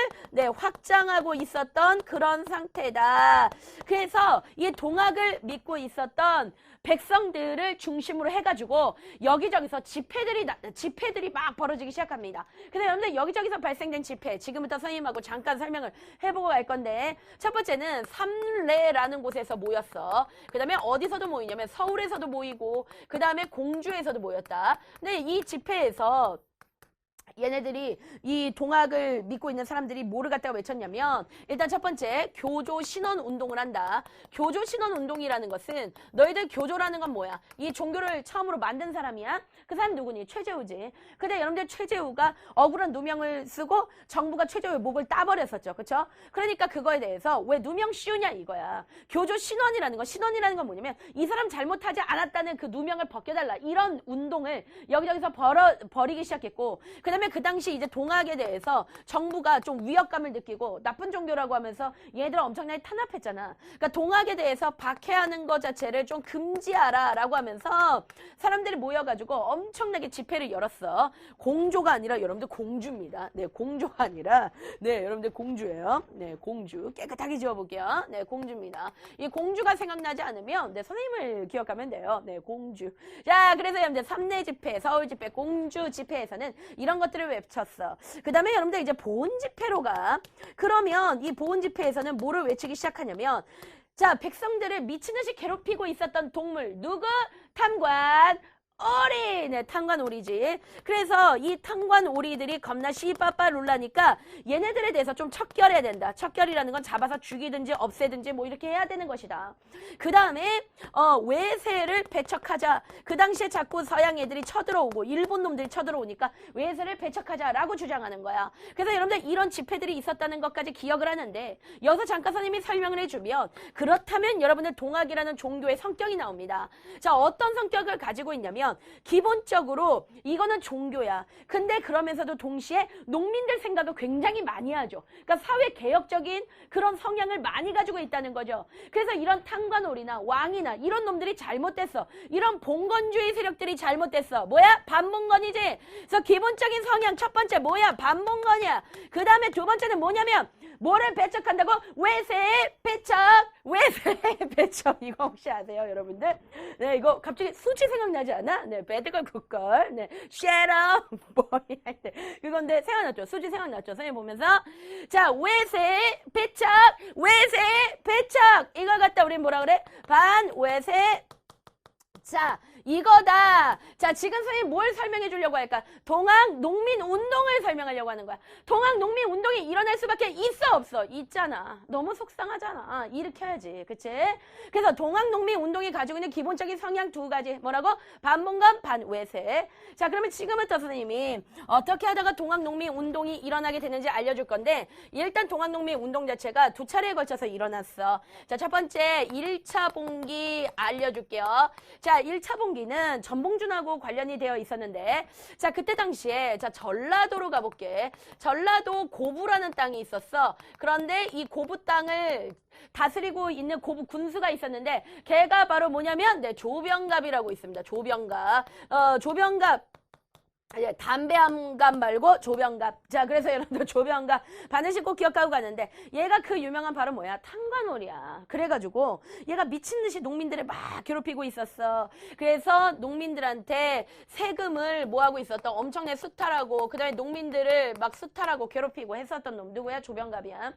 확장하고 있었던 그런 상태다. 그래서 이 동학을 믿고 있었던 백성들을 중심으로 해가지고 여기저기서 집회들이 막 벌어지기 시작합니다. 근데 여러분들 여기저기서 발생된 집회, 지금부터 선생님하고 잠깐 설명을 해보고 갈 건데 첫 번째는 삼례라는 곳에서 모였어. 그 다음에 어디서도 모이냐면 서울에서도 모이고 그 다음에 공주에서도 모였다. 근데 이 집회에서 얘네들이 이 동학을 믿고 있는 사람들이 뭐를 갖다가 외쳤냐면 일단 첫 번째 교조 신원 운동을 한다. 교조 신원 운동이라는 것은 너희들 교조라는 건 뭐야? 이 종교를 처음으로 만든 사람이야. 그 사람 누구니? 최재우지. 근데 여러분들 최재우가 억울한 누명을 쓰고 정부가 최재우의 목을 따버렸었죠. 그렇죠? 그러니까 그거에 대해서 왜 누명 씌우냐 이거야. 교조 신원이라는 거. 신원이라는 건 뭐냐면 이 사람 잘못하지 않았다는 그 누명을 벗겨달라. 이런 운동을 여기저기서 벌이기 시작했고 그 다음에 그 당시 이제 동학에 대해서 정부가 좀 위협감을 느끼고 나쁜 종교라고 하면서 얘들 엄청나게 탄압했잖아. 그러니까 동학에 대해서 박해하는 것 자체를 좀 금지하라 라고 하면서 사람들이 모여가지고 엄청나게 집회를 열었어. 공조가 아니라 여러분들 공주입니다. 네, 공조가 아니라 네, 여러분들 공주예요. 네, 공주. 깨끗하게 지어볼게요. 네, 공주입니다. 이 공주가 생각나지 않으면 네, 선생님을 기억하면 돼요. 네, 공주. 자, 그래서 여러분들 삼례 집회, 서울 집회, 공주 집회에서는 이런 것들을 외쳤어. 그 다음에 여러분들 이제 보훈 집회로 가. 그러면 이 보훈 집회에서는 뭐를 외치기 시작하냐면 자, 백성들을 미친 듯이 괴롭히고 있었던 동물 누구? 탐관 오리! 네, 탐관오리지. 그래서 이 탐관오리들이 겁나 씨빠빠 룰라니까 얘네들에 대해서 좀 척결해야 된다. 척결이라는 건 잡아서 죽이든지 없애든지 뭐 이렇게 해야 되는 것이다. 그 다음에 외세를 배척하자. 그 당시에 자꾸 서양 애들이 쳐들어오고 일본 놈들이 쳐들어오니까 외세를 배척하자라고 주장하는 거야. 그래서 여러분들 이런 집회들이 있었다는 것까지 기억을 하는데 여기서 잠깐 선생님이 설명을 해주면 그렇다면 여러분들 동학이라는 종교의 성격이 나옵니다. 자, 어떤 성격을 가지고 있냐면 기본적으로 이거는 종교야. 근데 그러면서도 동시에 농민들 생각을 굉장히 많이 하죠. 그러니까 사회 개혁적인 그런 성향을 많이 가지고 있다는 거죠. 그래서 이런 탕관오리나 왕이나 이런 놈들이 잘못됐어. 이런 봉건주의 세력들이 잘못됐어. 뭐야? 반봉건이지. 그래서 기본적인 성향 첫 번째 뭐야? 반봉건이야. 그 다음에 두 번째는 뭐냐면 뭐를 배척한다고? 외세 배척. 외세 배척. 이거 혹시 아세요, 여러분들? 네, 이거 갑자기 수치 생각나지 않아? 네, 배드걸 굿걸. 네, shut up, boy. 할 때. 그건데 생각났죠? 수지 생각났죠? 선생님 보면서. 자, 외세 배척. 외세 배척. 이걸 갖다 우리 뭐라 그래? 반외세. 자, 이거다. 자, 지금 선생님 뭘 설명해 주려고 할까? 동학 농민 운동을 설명하려고 하는 거야. 동학 농민 운동이 일어날 수밖에 있어 없어? 있잖아. 너무 속상하잖아. 일으켜야지. 그치? 그래서 동학 농민 운동이 가지고 있는 기본적인 성향 두 가지. 뭐라고? 반봉건, 반외세. 자, 그러면 지금부터 선생님이 어떻게 하다가 동학 농민 운동이 일어나게 되는지 알려줄 건데 일단 동학 농민 운동 자체가 두 차례에 걸쳐서 일어났어. 자, 첫 번째 1차 봉기 알려줄게요. 자, 1차 봉기는 전봉준하고 관련이 되어 있었는데 자, 그때 당시에 자, 전라도로 가볼게. 전라도 고부라는 땅이 있었어. 그런데 이 고부 땅을 다스리고 있는 고부 군수가 있었는데 걔가 바로 뭐냐면 네, 조병갑이라고 있습니다. 조병갑. 조병갑 담배 한 갑 말고 조병갑. 자, 그래서 여러분들 조병갑 반드시 꼭 기억하고 가는데 얘가 그 유명한 바로 뭐야? 탄관오리야. 그래가지고 얘가 미친 듯이 농민들을 막 괴롭히고 있었어. 그래서 농민들한테 세금을 모아고 있었던 엄청난 수탈하고 그 다음에 농민들을 막 수탈하고 괴롭히고 했었던 놈 누구야? 조병갑이야.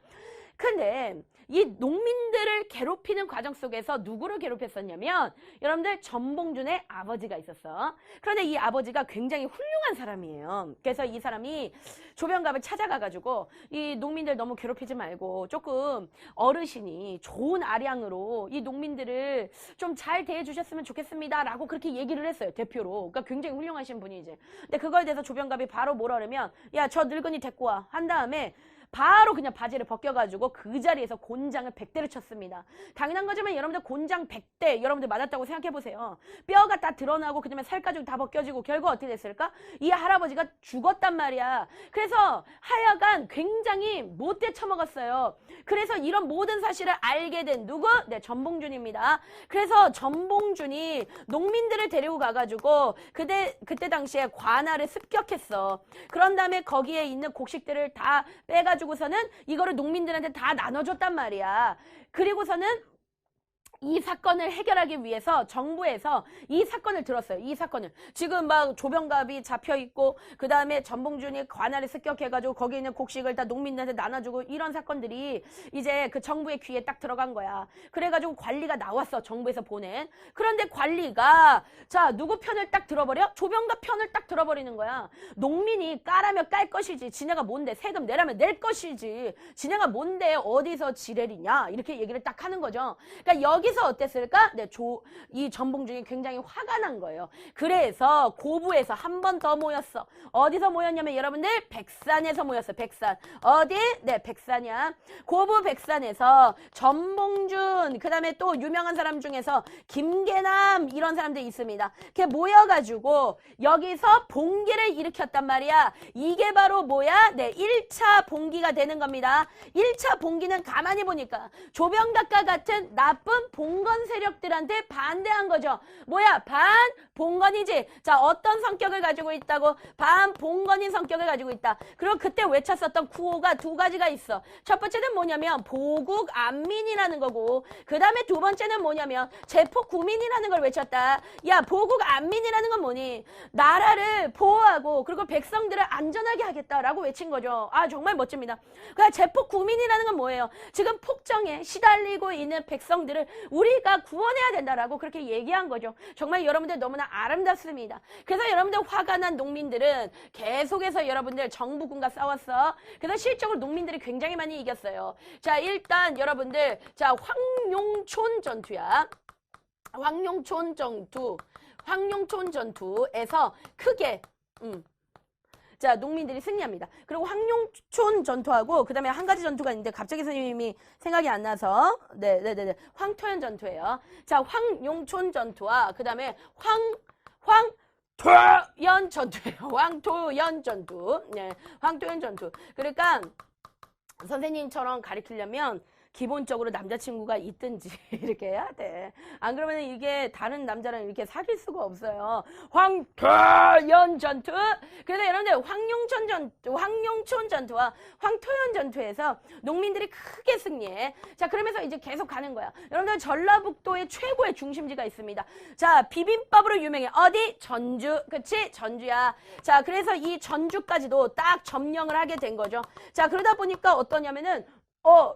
근데 이 농민들을 괴롭히는 과정 속에서 누구를 괴롭혔었냐면 여러분들 전봉준의 아버지가 있었어. 그런데 이 아버지가 굉장히 훌륭한 사람이에요. 그래서 이 사람이 조병갑을 찾아가가지고 이 농민들 너무 괴롭히지 말고 조금 어르신이 좋은 아량으로 이 농민들을 좀 잘 대해주셨으면 좋겠습니다 라고 그렇게 얘기를 했어요. 대표로. 그러니까 굉장히 훌륭하신 분이지. 근데 그거에 대해서 조병갑이 바로 뭐라 그러면 야, 저 늙은이 데리고 와. 한 다음에 바로 그냥 바지를 벗겨가지고 그 자리에서 곤장을 100대를 쳤습니다. 당연한 거지만 여러분들 곤장 100대 여러분들 맞았다고 생각해보세요. 뼈가 다 드러나고 그 다음에 살가죽 다 벗겨지고 결국 어떻게 됐을까? 이 할아버지가 죽었단 말이야. 그래서 하여간 굉장히 못돼 처먹었어요. 그래서 이런 모든 사실을 알게 된 누구? 네, 전봉준입니다. 그래서 전봉준이 농민들을 데리고 가가지고 그때 당시에 관할을 습격했어. 그런 다음에 거기에 있는 곡식들을 다 빼가지고 서는 이거를 농민들한테 다 나눠줬단 말이야. 그리고서는 이 사건을 해결하기 위해서 정부에서 이 사건을 들었어요. 이 사건을. 지금 막 조병갑이 잡혀있고 그 다음에 전봉준이 관할에 습격해가지고 거기 있는 곡식을 다 농민들한테 나눠주고 이런 사건들이 이제 그 정부의 귀에 딱 들어간 거야. 그래가지고 관리가 나왔어. 정부에서 보낸. 그런데 관리가 자 누구 편을 딱 들어버려? 조병갑 편을 딱 들어버리는 거야. 농민이 까라면 깔 것이지. 지네가 뭔데 세금 내라면 낼 것이지. 지네가 뭔데 어디서 지레리냐 이렇게 얘기를 딱 하는 거죠. 그러니까 여기서 어땠을까? 네, 이 전봉준이 굉장히 화가 난 거예요. 그래서 고부에서 한 번 더 모였어. 어디서 모였냐면 여러분들 백산에서 모였어. 백산. 어디? 네, 백산이야. 고부 백산에서 전봉준 그 다음에 또 유명한 사람 중에서 김계남 이런 사람들이 있습니다. 이렇게 모여가지고 여기서 봉기를 일으켰단 말이야. 이게 바로 뭐야? 네, 1차 봉기가 되는 겁니다. 1차 봉기는 가만히 보니까 조병갑과 같은 나쁜 봉건 세력들한테 반대한 거죠. 뭐야? 반봉건이지. 자, 어떤 성격을 가지고 있다고? 반봉건인 성격을 가지고 있다. 그리고 그때 외쳤었던 구호가 두 가지가 있어. 첫 번째는 뭐냐면 보국안민이라는 거고 그 다음에 두 번째는 뭐냐면 제포구민이라는 걸 외쳤다. 야, 보국안민이라는 건 뭐니? 나라를 보호하고 그리고 백성들을 안전하게 하겠다라고 외친 거죠. 아, 정말 멋집니다. 그러니까 제포구민이라는 건 뭐예요? 지금 폭정에 시달리고 있는 백성들을 우리가 구원해야 된다라고 그렇게 얘기한 거죠. 정말 여러분들 너무나 아름답습니다. 그래서 여러분들 화가 난 농민들은 계속해서 여러분들 정부군과 싸웠어. 그래서 실적으로 농민들이 굉장히 많이 이겼어요. 자, 일단 여러분들 자 황룡촌 전투야. 황룡촌 전투에서 크게 자, 농민들이 승리합니다. 그리고 황룡촌 전투하고 그 다음에 한 가지 전투가 있는데 갑자기 선생님이 생각이 안 나서 네네네 황토현 전투예요. 자, 황룡촌 전투와 그 다음에 황토현 전투예요. 황토현 전투. 네, 황토현 전투. 그러니까 선생님처럼 가르치려면 기본적으로 남자친구가 있든지 이렇게 해야 돼. 안 그러면 이게 다른 남자랑 이렇게 사귈 수가 없어요. 황토현 전투. 그래서 여러분들 황룡촌 전투와 황토현 전투에서 농민들이 크게 승리해. 자, 그러면서 이제 계속 가는 거야. 여러분들 전라북도의 최고의 중심지가 있습니다. 자, 비빔밥으로 유명해. 어디? 전주. 그치? 전주야. 자, 그래서 이 전주까지도 딱 점령을 하게 된 거죠. 자, 그러다 보니까 어떠냐면은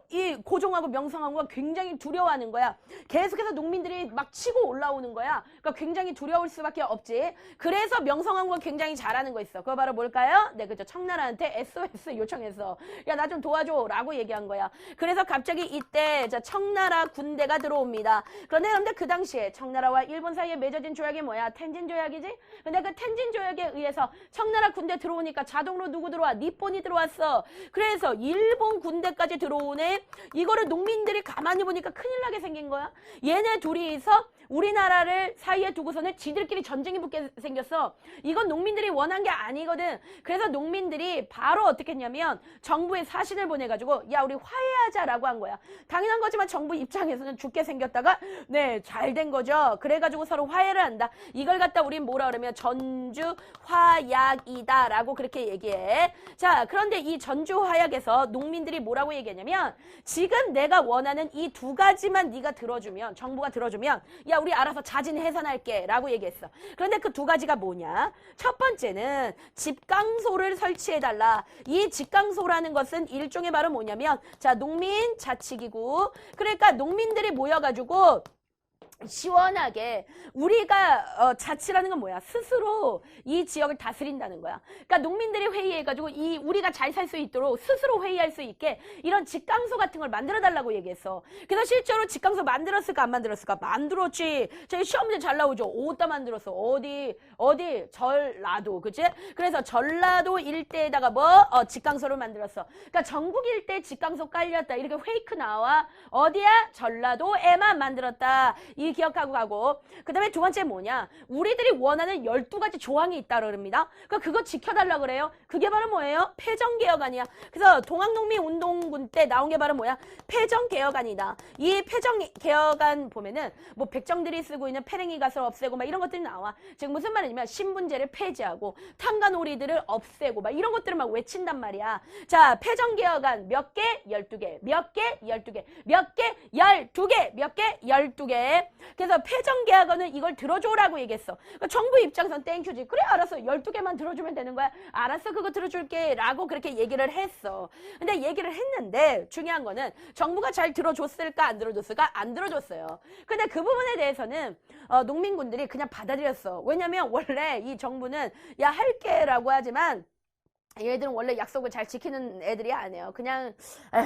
이 고종하고 명성황후가 굉장히 두려워하는 거야. 계속해서 농민들이 막 치고 올라오는 거야. 그러니까 굉장히 두려울 수밖에 없지. 그래서 명성황후가 굉장히 잘하는 거 있어. 그거 바로 뭘까요? 네, 그죠. 청나라한테 SOS 요청했어. 야, 나 좀 도와줘 라고 얘기한 거야. 그래서 갑자기 이때 청나라 군대가 들어옵니다. 그런데 그 당시에 청나라와 일본 사이에 맺어진 조약이 뭐야? 텐진 조약이지? 근데 그 텐진 조약에 의해서 청나라 군대 들어오니까 자동으로 누구 들어와? 니폰이 들어왔어. 그래서 일본 군대까지 들어오고 들어오네. 이거를 농민들이 가만히 보니까 큰일 나게 생긴 거야. 얘네 둘이서 우리나라를 사이에 두고서는 지들끼리 전쟁이 붙게 생겼어. 이건 농민들이 원한 게 아니거든. 그래서 농민들이 바로 어떻게 했냐면 정부에 사신을 보내가지고 야 우리 화해하자라고 한 거야. 당연한 거지만 정부 입장에서는 죽게 생겼다가 네 잘 된 거죠. 그래가지고 서로 화해를 한다. 이걸 갖다 우린 뭐라 그러면 전주 화약이다 라고 그렇게 얘기해. 자 그런데 이 전주 화약에서 농민들이 뭐라고 얘기했냐면 지금 내가 원하는 이 두 가지만 네가 들어주면 정부가 들어주면 야 우리 알아서 자진 해산할게 라고 얘기했어. 그런데 그 두 가지가 뭐냐. 첫 번째는 집강소를 설치해달라. 이 집강소라는 것은 일종의 말은 뭐냐면 자 농민 자치기구 그러니까 농민들이 모여가지고 시원하게 우리가 자치라는 건 뭐야? 스스로 이 지역을 다스린다는 거야. 그러니까 농민들이 회의해가지고 이 우리가 잘 살 수 있도록 스스로 회의할 수 있게 이런 직강소 같은 걸 만들어달라고 얘기했어. 그래서 실제로 직강소 만들었을까 안 만들었을까? 만들었지. 저희 시험 문제 잘 나오죠. 어디다 만들었어? 어디? 전라도, 그치? 그래서 전라도 일대에다가 직강소를 만들었어. 그러니까 전국 일대 직강소 깔렸다. 이렇게 페이크 나와. 어디야? 전라도에만 만들었다. 이 기억하고 가고 그 다음에 두 번째 뭐냐 우리들이 원하는 12가지 조항이 있다 그럽니다. 그러니까 그거 지켜달라 그래요. 그게 바로 뭐예요? 폐정개혁안이야. 그래서 동학농민운동군 때 나온 게 바로 뭐야? 폐정개혁안이다. 이 폐정개혁안 보면은 뭐 백정들이 쓰고 있는 패랭이 갓을 없애고 막 이런 것들이 나와. 즉 무슨 말이냐면 신분제를 폐지하고 탕간오리들을 없애고 막 이런 것들을 막 외친단 말이야. 자 폐정개혁안 몇 개? 12개. 몇 개? 12개. 몇 개? 12개. 몇 개? 12개. 그래서 폐정계약원은 이걸 들어줘라고 얘기했어. 그러니까 정부 입장에서는 땡큐지. 그래 알았어. 12개만 들어주면 되는 거야. 알았어 그거 들어줄게 라고 그렇게 얘기를 했어. 근데 얘기를 했는데 중요한 거는 정부가 잘 들어줬을까 안 들어줬을까? 안 들어줬어요. 근데 그 부분에 대해서는 농민군들이 그냥 받아들였어. 왜냐면 원래 이 정부는 야 할게 라고 하지만 얘들은 원래 약속을 잘 지키는 애들이 아니에요. 그냥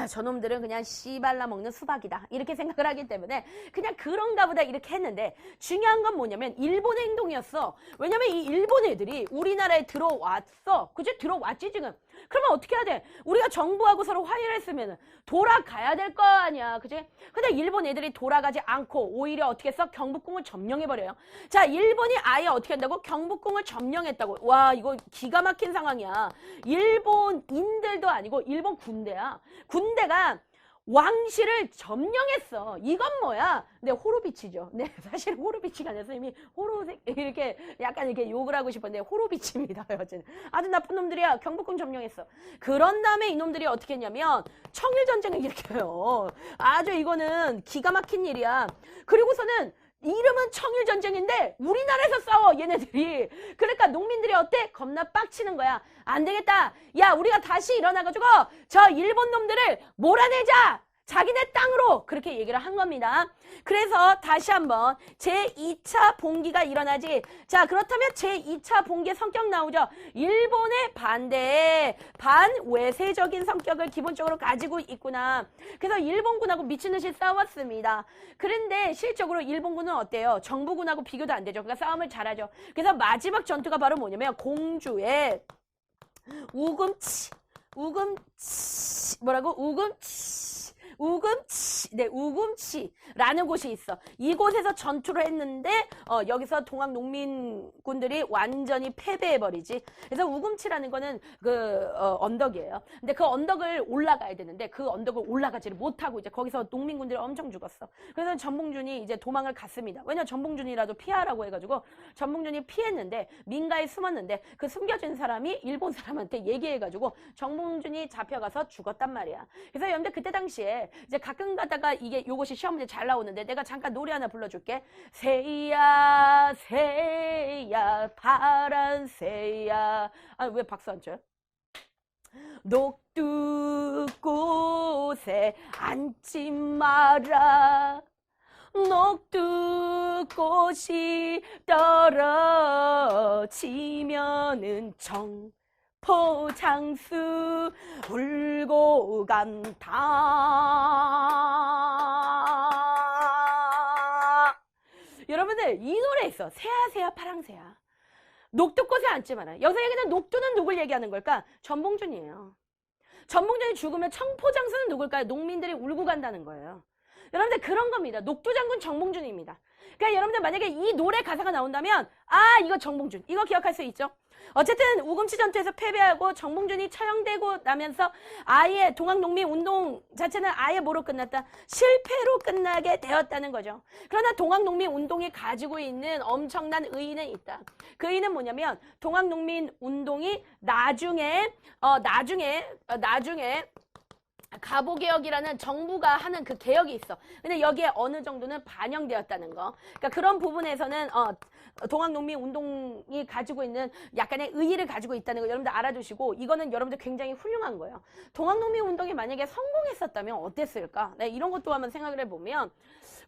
저놈들은 그냥 씨발라 먹는 수박이다 이렇게 생각을 하기 때문에 그냥 그런가 보다 이렇게 했는데 중요한 건 뭐냐면 일본의 행동이었어. 왜냐면 이 일본 애들이 우리나라에 들어왔어. 그치? 들어왔지 지금. 그러면 어떻게 해야 돼? 우리가 정부하고 서로 화해를 했으면 돌아가야 될 거 아니야. 그치? 근데 일본 애들이 돌아가지 않고 오히려 어떻게 했어? 경복궁을 점령해버려요. 자, 일본이 아예 어떻게 한다고? 경복궁을 점령했다고. 와, 이거 기가 막힌 상황이야. 일본인들도 아니고 일본 군대야. 군대가 왕실을 점령했어. 이건 뭐야? 네, 호로비치죠. 네, 사실 호로비치가 아니어서 이미 이렇게 약간 이렇게 욕을 하고 싶었는데 호로비치입니다. 여튼 아주 나쁜 놈들이야. 경복궁 점령했어. 그런 다음에 이놈들이 어떻게 했냐면 청일전쟁을 일으켜요. 아주 이거는 기가 막힌 일이야. 그리고서는 이름은 청일전쟁인데 우리나라에서 싸워 얘네들이. 그러니까 농민들이 어때? 겁나 빡치는 거야. 안 되겠다. 야 우리가 다시 일어나가지고 저 일본 놈들을 몰아내자. 자기네 땅으로 그렇게 얘기를 한 겁니다. 그래서 다시 한번 제2차 봉기가 일어나지. 자 그렇다면 제2차 봉기의 성격 나오죠. 일본의 반대에 반외세적인 성격을 기본적으로 가지고 있구나. 그래서 일본군하고 미친듯이 싸웠습니다. 그런데 실적으로 일본군은 어때요? 정부군하고 비교도 안 되죠. 그러니까 싸움을 잘하죠. 그래서 마지막 전투가 바로 뭐냐면 공주의 우금치 뭐라고? 우금치라는 곳이 있어. 이곳에서 전투를 했는데 여기서 동학 농민군들이 완전히 패배해버리지. 그래서 우금치라는 거는 언덕이에요. 근데 그 언덕을 올라가야 되는데 그 언덕을 올라가지를 못하고 이제 거기서 농민군들이 엄청 죽었어. 그래서 전봉준이 이제 도망을 갔습니다. 왜냐 전봉준이라도 피하라고 해가지고 전봉준이 피했는데 민가에 숨었는데 그 숨겨진 사람이 일본 사람한테 얘기해가지고 전봉준이 잡혀가서 죽었단 말이야. 그래서 여러분들 그때 당시에 이제 가끔 가다가 이게 요것이 시험 문제 잘 나오는데 내가 잠깐 노래 하나 불러줄게. 새야 새야 파란 새야. 아 왜 박수 안 쳐요? 녹두꽃에 앉지 마라. 녹두꽃이 떨어지면은 포장수 울고 간다. 여러분들 이 노래 있어. 새야 새야 파랑새야. 녹두꽃에 앉지 마라. 여기서 얘기는 녹두는 누굴 얘기하는 걸까? 전봉준이에요. 전봉준이 죽으면 청포장수는 누굴까요? 농민들이 울고 간다는 거예요. 여러분들 그런 겁니다. 녹두장군 정봉준입니다. 그러니까 여러분들 만약에 이 노래 가사가 나온다면 아 이거 정봉준 이거 기억할 수 있죠? 어쨌든 우금치 전투에서 패배하고 정봉준이 처형되고 나면서 아예 동학농민운동 자체는 아예 뭐로 끝났다? 실패로 끝나게 되었다는 거죠. 그러나 동학농민운동이 가지고 있는 엄청난 의의는 있다. 그 의의는 뭐냐면 동학농민운동이 나중에 가보개혁이라는 정부가 하는 그 개혁이 있어. 근데 여기에 어느 정도는 반영되었다는 거. 그러니까 그런 부분에서는 동학농민운동이 가지고 있는 약간의 의의를 가지고 있다는 거 여러분들 알아두시고 이거는 여러분들 굉장히 훌륭한 거예요. 동학농민운동이 만약에 성공했었다면 어땠을까? 네, 이런 것도 한번 생각을 해보면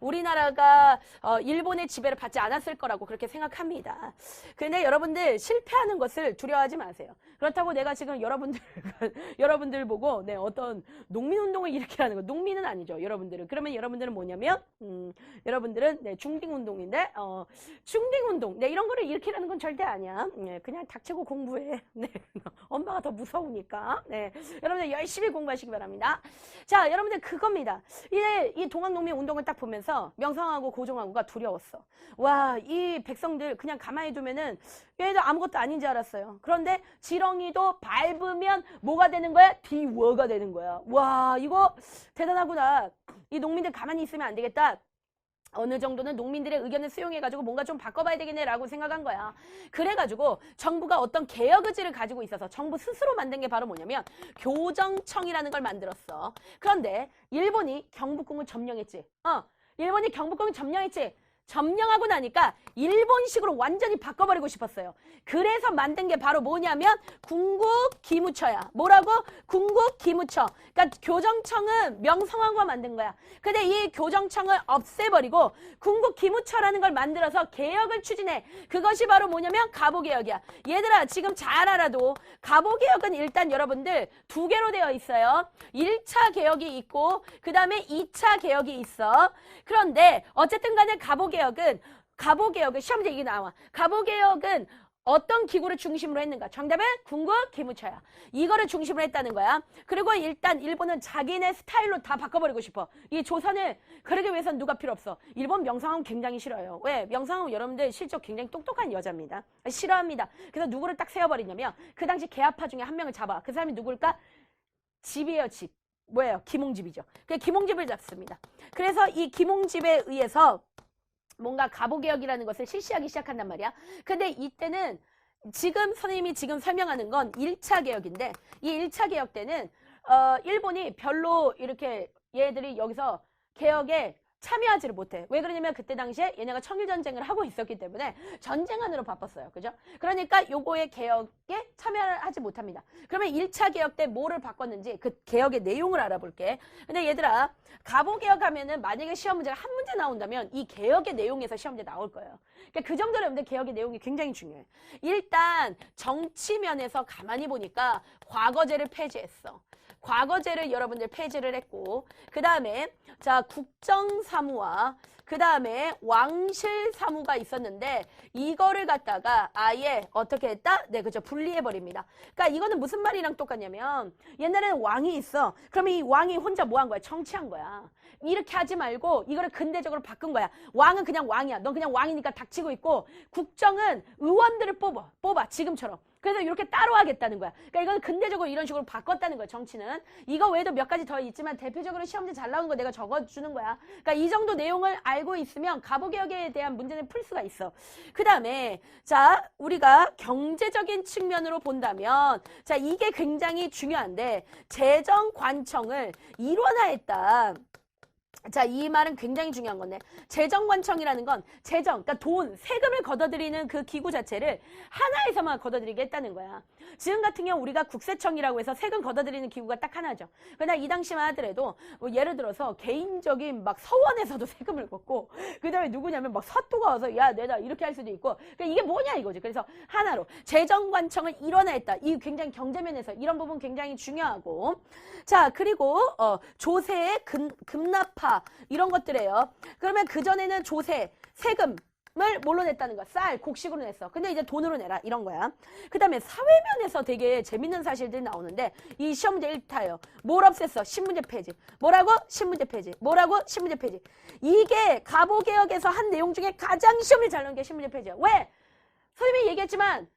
우리나라가 일본의 지배를 받지 않았을 거라고 그렇게 생각합니다. 근데 여러분들 실패하는 것을 두려워하지 마세요. 그렇다고 내가 지금 여러분들 보고 네, 어떤 농민운동을 일으키라는 거 농민은 아니죠. 여러분들은 그러면 여러분들은 뭐냐면 여러분들은 네, 중딩운동인데 중딩운동 네, 이런 거를 일으키라는 건 절대 아니야. 네, 그냥 닥치고 공부해. 네, 엄마가 더 무서우니까. 네, 여러분들 열심히 공부하시기 바랍니다. 자, 여러분들 그겁니다. 이 동학농민운동을 딱 보면서 명성황후 고종황후가 두려웠어. 와, 이 백성들 그냥 가만히 두면은 얘네들 아무것도 아닌 줄 알았어요. 그런데 지렁이도 밟으면 뭐가 되는 거야? 비워가 되는 거야. 와, 이거 대단하구나. 이 농민들 가만히 있으면 안 되겠다. 어느 정도는 농민들의 의견을 수용해가지고 뭔가 좀 바꿔봐야 되겠네라고 생각한 거야. 그래가지고 정부가 어떤 개혁 의지를 가지고 있어서 정부 스스로 만든 게 바로 뭐냐면 교정청이라는 걸 만들었어. 그런데 일본이 경복궁을 점령했지. 일본이 경복궁을 점령했지. 점령하고 나니까 일본식으로 완전히 바꿔버리고 싶었어요. 그래서 만든 게 바로 뭐냐면 궁국기무처야. 뭐라고? 궁국기무처. 그러니까 교정청은 명성황후가 만든 거야. 근데 이 교정청을 없애버리고 궁국기무처라는 걸 만들어서 개혁을 추진해. 그것이 바로 뭐냐면 가보개혁이야. 얘들아 지금 잘 알아도 가보개혁은 일단 여러분들 두 개로 되어 있어요. 1차 개혁이 있고 그 다음에 2차 개혁이 있어. 그런데 어쨌든 간에 가보개혁은 시험문제 이게 나와. 가보개혁은 어떤 기구를 중심으로 했는가? 정답은 궁국기무처야. 이거를 중심으로 했다는 거야. 그리고 일단 일본은 자기네 스타일로 다 바꿔버리고 싶어. 이 조선을 그러기 위해서는 누가 필요 없어. 일본 명성황후 굉장히 싫어요. 왜? 명성황후 여러분들 실적 굉장히 똑똑한 여자입니다. 싫어합니다. 그래서 누구를 딱 세워버리냐면 그 당시 계합파 중에 한 명을 잡아. 그 사람이 누굴까? 집이에요, 집. 뭐예요? 김홍집이죠. 그 김홍집을 잡습니다. 그래서 이 김홍집에 의해서 뭔가 가보개혁이라는 것을 실시하기 시작한단 말이야. 근데 이때는 지금 선생님이 지금 설명하는 건 1차 개혁인데 이 1차 개혁 때는 일본이 별로 이렇게 얘들이 여기서 개혁에 참여하지를 못해. 왜 그러냐면 그때 당시에 얘네가 청일전쟁을 하고 있었기 때문에 전쟁안으로 바빴어요. 그죠? 그러니까 요거의 개혁에 참여를 하지 못합니다. 그러면 1차 개혁 때 뭐를 바꿨는지 그 개혁의 내용을 알아볼게. 근데 얘들아 가보개혁하면은 만약에 시험 문제가 한 문제 나온다면 이 개혁의 내용에서 시험 문제 나올 거예요. 그러니까 그 정도로 여러분들 개혁의 내용이 굉장히 중요해. 일단 정치면에서 가만히 보니까 과거제를 폐지했어. 과거제를 여러분들 폐지를 했고 그 다음에 자 국정사무와 그 다음에 왕실사무가 있었는데 이거를 갖다가 아예 어떻게 했다? 네 그죠 분리해버립니다. 그러니까 이거는 무슨 말이랑 똑같냐면 옛날에는 왕이 있어. 그러면 이 왕이 혼자 뭐 한 거야? 정치한 거야. 이렇게 하지 말고 이거를 근대적으로 바꾼 거야. 왕은 그냥 왕이야. 넌 그냥 왕이니까 닥치고 있고 국정은 의원들을 뽑아 지금처럼. 그래서 이렇게 따로 하겠다는 거야. 그러니까 이건 근대적으로 이런 식으로 바꿨다는 거야, 정치는. 이거 외에도 몇 가지 더 있지만 대표적으로 시험지 잘 나오는 거 내가 적어주는 거야. 그러니까 이 정도 내용을 알고 있으면 가보개혁에 대한 문제는 풀 수가 있어. 그 다음에 자 우리가 경제적인 측면으로 본다면 자 이게 굉장히 중요한데 재정관청을 일원화했다. 자, 이 말은 굉장히 중요한 건데 재정관청이라는 건 재정, 그러니까 돈, 세금을 걷어들이는 그 기구 자체를 하나에서만 걷어들이게 했다는 거야. 지금 같은 경우 우리가 국세청이라고 해서 세금 걷어들이는 기구가 딱 하나죠. 그러나 이 당시만 하더라도 뭐 예를 들어서 개인적인 막 서원에서도 세금을 걷고 그 다음에 누구냐면 막 사또가 와서 야 내다 이렇게 할 수도 있고 그러니까 이게 뭐냐 이거지. 그래서 하나로 재정관청을 일원화했다. 이 굉장히 경제면에서 이런 부분 굉장히 중요하고 자 그리고 조세의 급납화 이런 것들이에요. 그러면 그전에는 조세, 세금 뭘로 냈다는 거야? 쌀, 곡식으로 냈어. 근데 이제 돈으로 내라. 이런 거야. 그 다음에 사회면에서 되게 재밌는 사실들이 나오는데 이 시험 문제 1타예요. 뭘 없앴어? 신문제 폐지. 뭐라고? 신문제 폐지. 뭐라고? 신문제 폐지. 이게 가보개혁에서 한 내용 중에 가장 시험이 잘 나온 게 신문제 폐지야. 왜? 선생님이 얘기했지만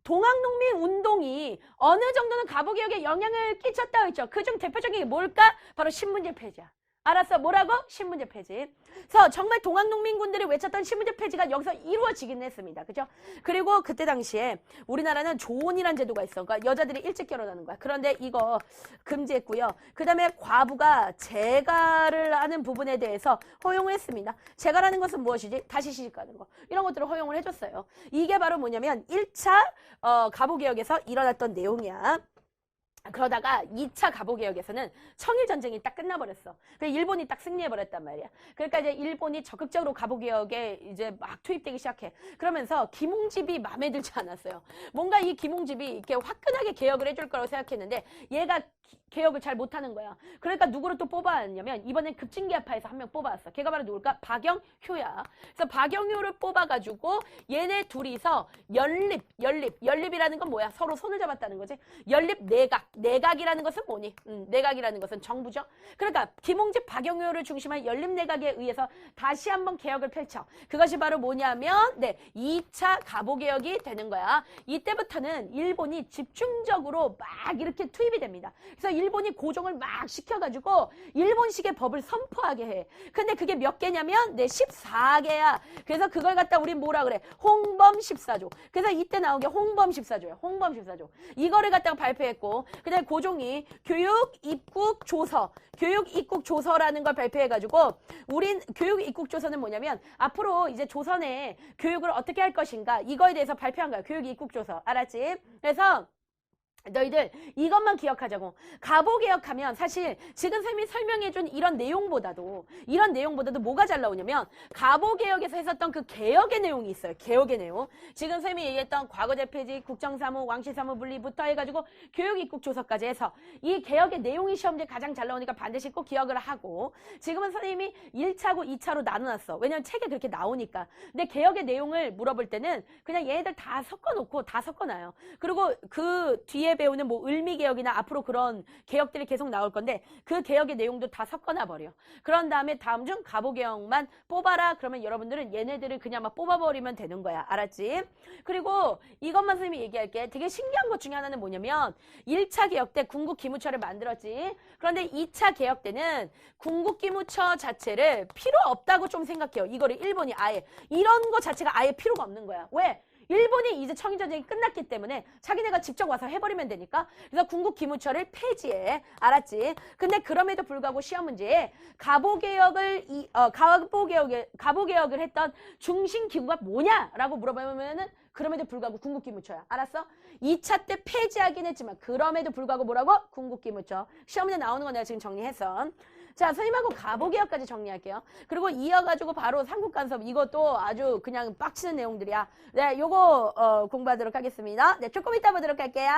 동학농민 운동이 어느 정도는 가보개혁에 영향을 끼쳤다고 했죠. 그중 대표적인 게 뭘까? 바로 신문제 폐지야. 알았어. 뭐라고? 신문제 폐지. 그래서 정말 동학농민군들이 외쳤던 신문제 폐지가 여기서 이루어지긴 했습니다. 그죠? 그리고 그때 당시에 우리나라는 조혼이란 제도가 있어. 그러니까 여자들이 일찍 결혼하는 거야. 그런데 이거 금지했고요. 그 다음에 과부가 재가를 하는 부분에 대해서 허용을 했습니다. 재가라는 것은 무엇이지? 다시 시집가는 거. 이런 것들을 허용을 해줬어요. 이게 바로 뭐냐면 1차 가보개혁에서 일어났던 내용이야. 그러다가 2차 가보개혁에서는 청일전쟁이 딱 끝나버렸어. 그래서 일본이 딱 승리해버렸단 말이야. 그러니까 이제 일본이 적극적으로 가보개혁에 이제 막 투입되기 시작해. 그러면서 김홍집이 마음에 들지 않았어요. 뭔가 이 김홍집이 이렇게 화끈하게 개혁을 해줄 거라고 생각했는데 얘가 개혁을 잘 못하는 거야. 그러니까 누구를 또 뽑아왔냐면 이번엔 급진계파에서 한 명 뽑아왔어. 걔가 바로 누굴까? 박영효야. 그래서 박영효를 뽑아가지고 얘네 둘이서 연립이라는 건 뭐야? 서로 손을 잡았다는 거지. 연립 내각이라는 것은 뭐니? 내각이라는 것은 정부죠. 그러니까 김홍집 박영효를 중심한 연립내각에 의해서 다시 한번 개혁을 펼쳐. 그것이 바로 뭐냐면 2차 가보개혁이 되는 거야. 이때부터는 일본이 집중적으로 막 이렇게 투입이 됩니다. 그래서 일본이 고종을 막 시켜가지고 일본식의 법을 선포하게 해. 근데 그게 몇 개냐면 14개야. 그래서 그걸 갖다 우리 뭐라 그래? 홍범 14조. 그래서 이때 나온 게 홍범 14조야. 홍범 14조. 이거를 갖다가 발표했고 그다음에 고종이 교육 입국 조서라는 걸 발표해가지고 우린 교육 입국 조서는 뭐냐면 앞으로 이제 조선에 교육을 어떻게 할 것인가 이거에 대해서 발표한 거야. 교육 입국 조서. 알았지? 그래서 너희들 이것만 기억하자고. 가보개혁하면 사실 지금 쌤이 설명해준 이런 내용보다도 뭐가 잘 나오냐면 가보개혁에서 했었던 그 개혁의 내용이 있어요. 개혁의 내용. 지금 쌤이 얘기했던 과거제 폐지, 국정사무, 왕실사무 분리부터 해가지고 교육입국조서까지 해서 이 개혁의 내용이 시험지에 가장 잘 나오니까 반드시 꼭 기억을 하고 지금은 선생님이 1차고 2차로 나눠놨어. 왜냐면 책에 그렇게 나오니까. 근데 개혁의 내용을 물어볼 때는 그냥 얘네들 다 섞어놓고 다 섞어놔요. 그리고 그 뒤에 배우는 뭐 을미개혁이나 앞으로 그런 개혁들이 계속 나올 건데 그 개혁의 내용도 다 섞어놔 버려. 그런 다음에 다음 중 가보개혁만 뽑아라. 그러면 여러분들은 얘네들을 그냥 막 뽑아버리면 되는 거야. 알았지? 그리고 이것만 선생님이 얘기할게. 되게 신기한 것 중에 하나는 뭐냐면 1차 개혁 때 군국기무처를 만들었지. 그런데 2차 개혁 때는 군국기무처 자체를 필요 없다고 좀 생각해요. 이거를 일본이 아예 이런 거 자체가 아예 필요가 없는 거야. 왜? 일본이 이제 청일전쟁이 끝났기 때문에 자기네가 직접 와서 해버리면 되니까 그래서 군국기무처를 폐지해. 알았지? 근데 그럼에도 불구하고 시험 문제에 가보개혁을 했던 중심 기구가 뭐냐라고 물어보면은 그럼에도 불구하고 군국기무처야. 알았어? 2차 때 폐지하긴 했지만 그럼에도 불구하고 뭐라고? 군국기무처. 시험 문제 나오는 거 내가 지금 정리했어. 자, 선생님하고 가보개혁까지 정리할게요. 그리고 이어가지고 바로 삼국간섭. 이것도 아주 그냥 빡치는 내용들이야. 네, 요거 공부하도록 하겠습니다. 네, 조금 이따 보도록 할게요.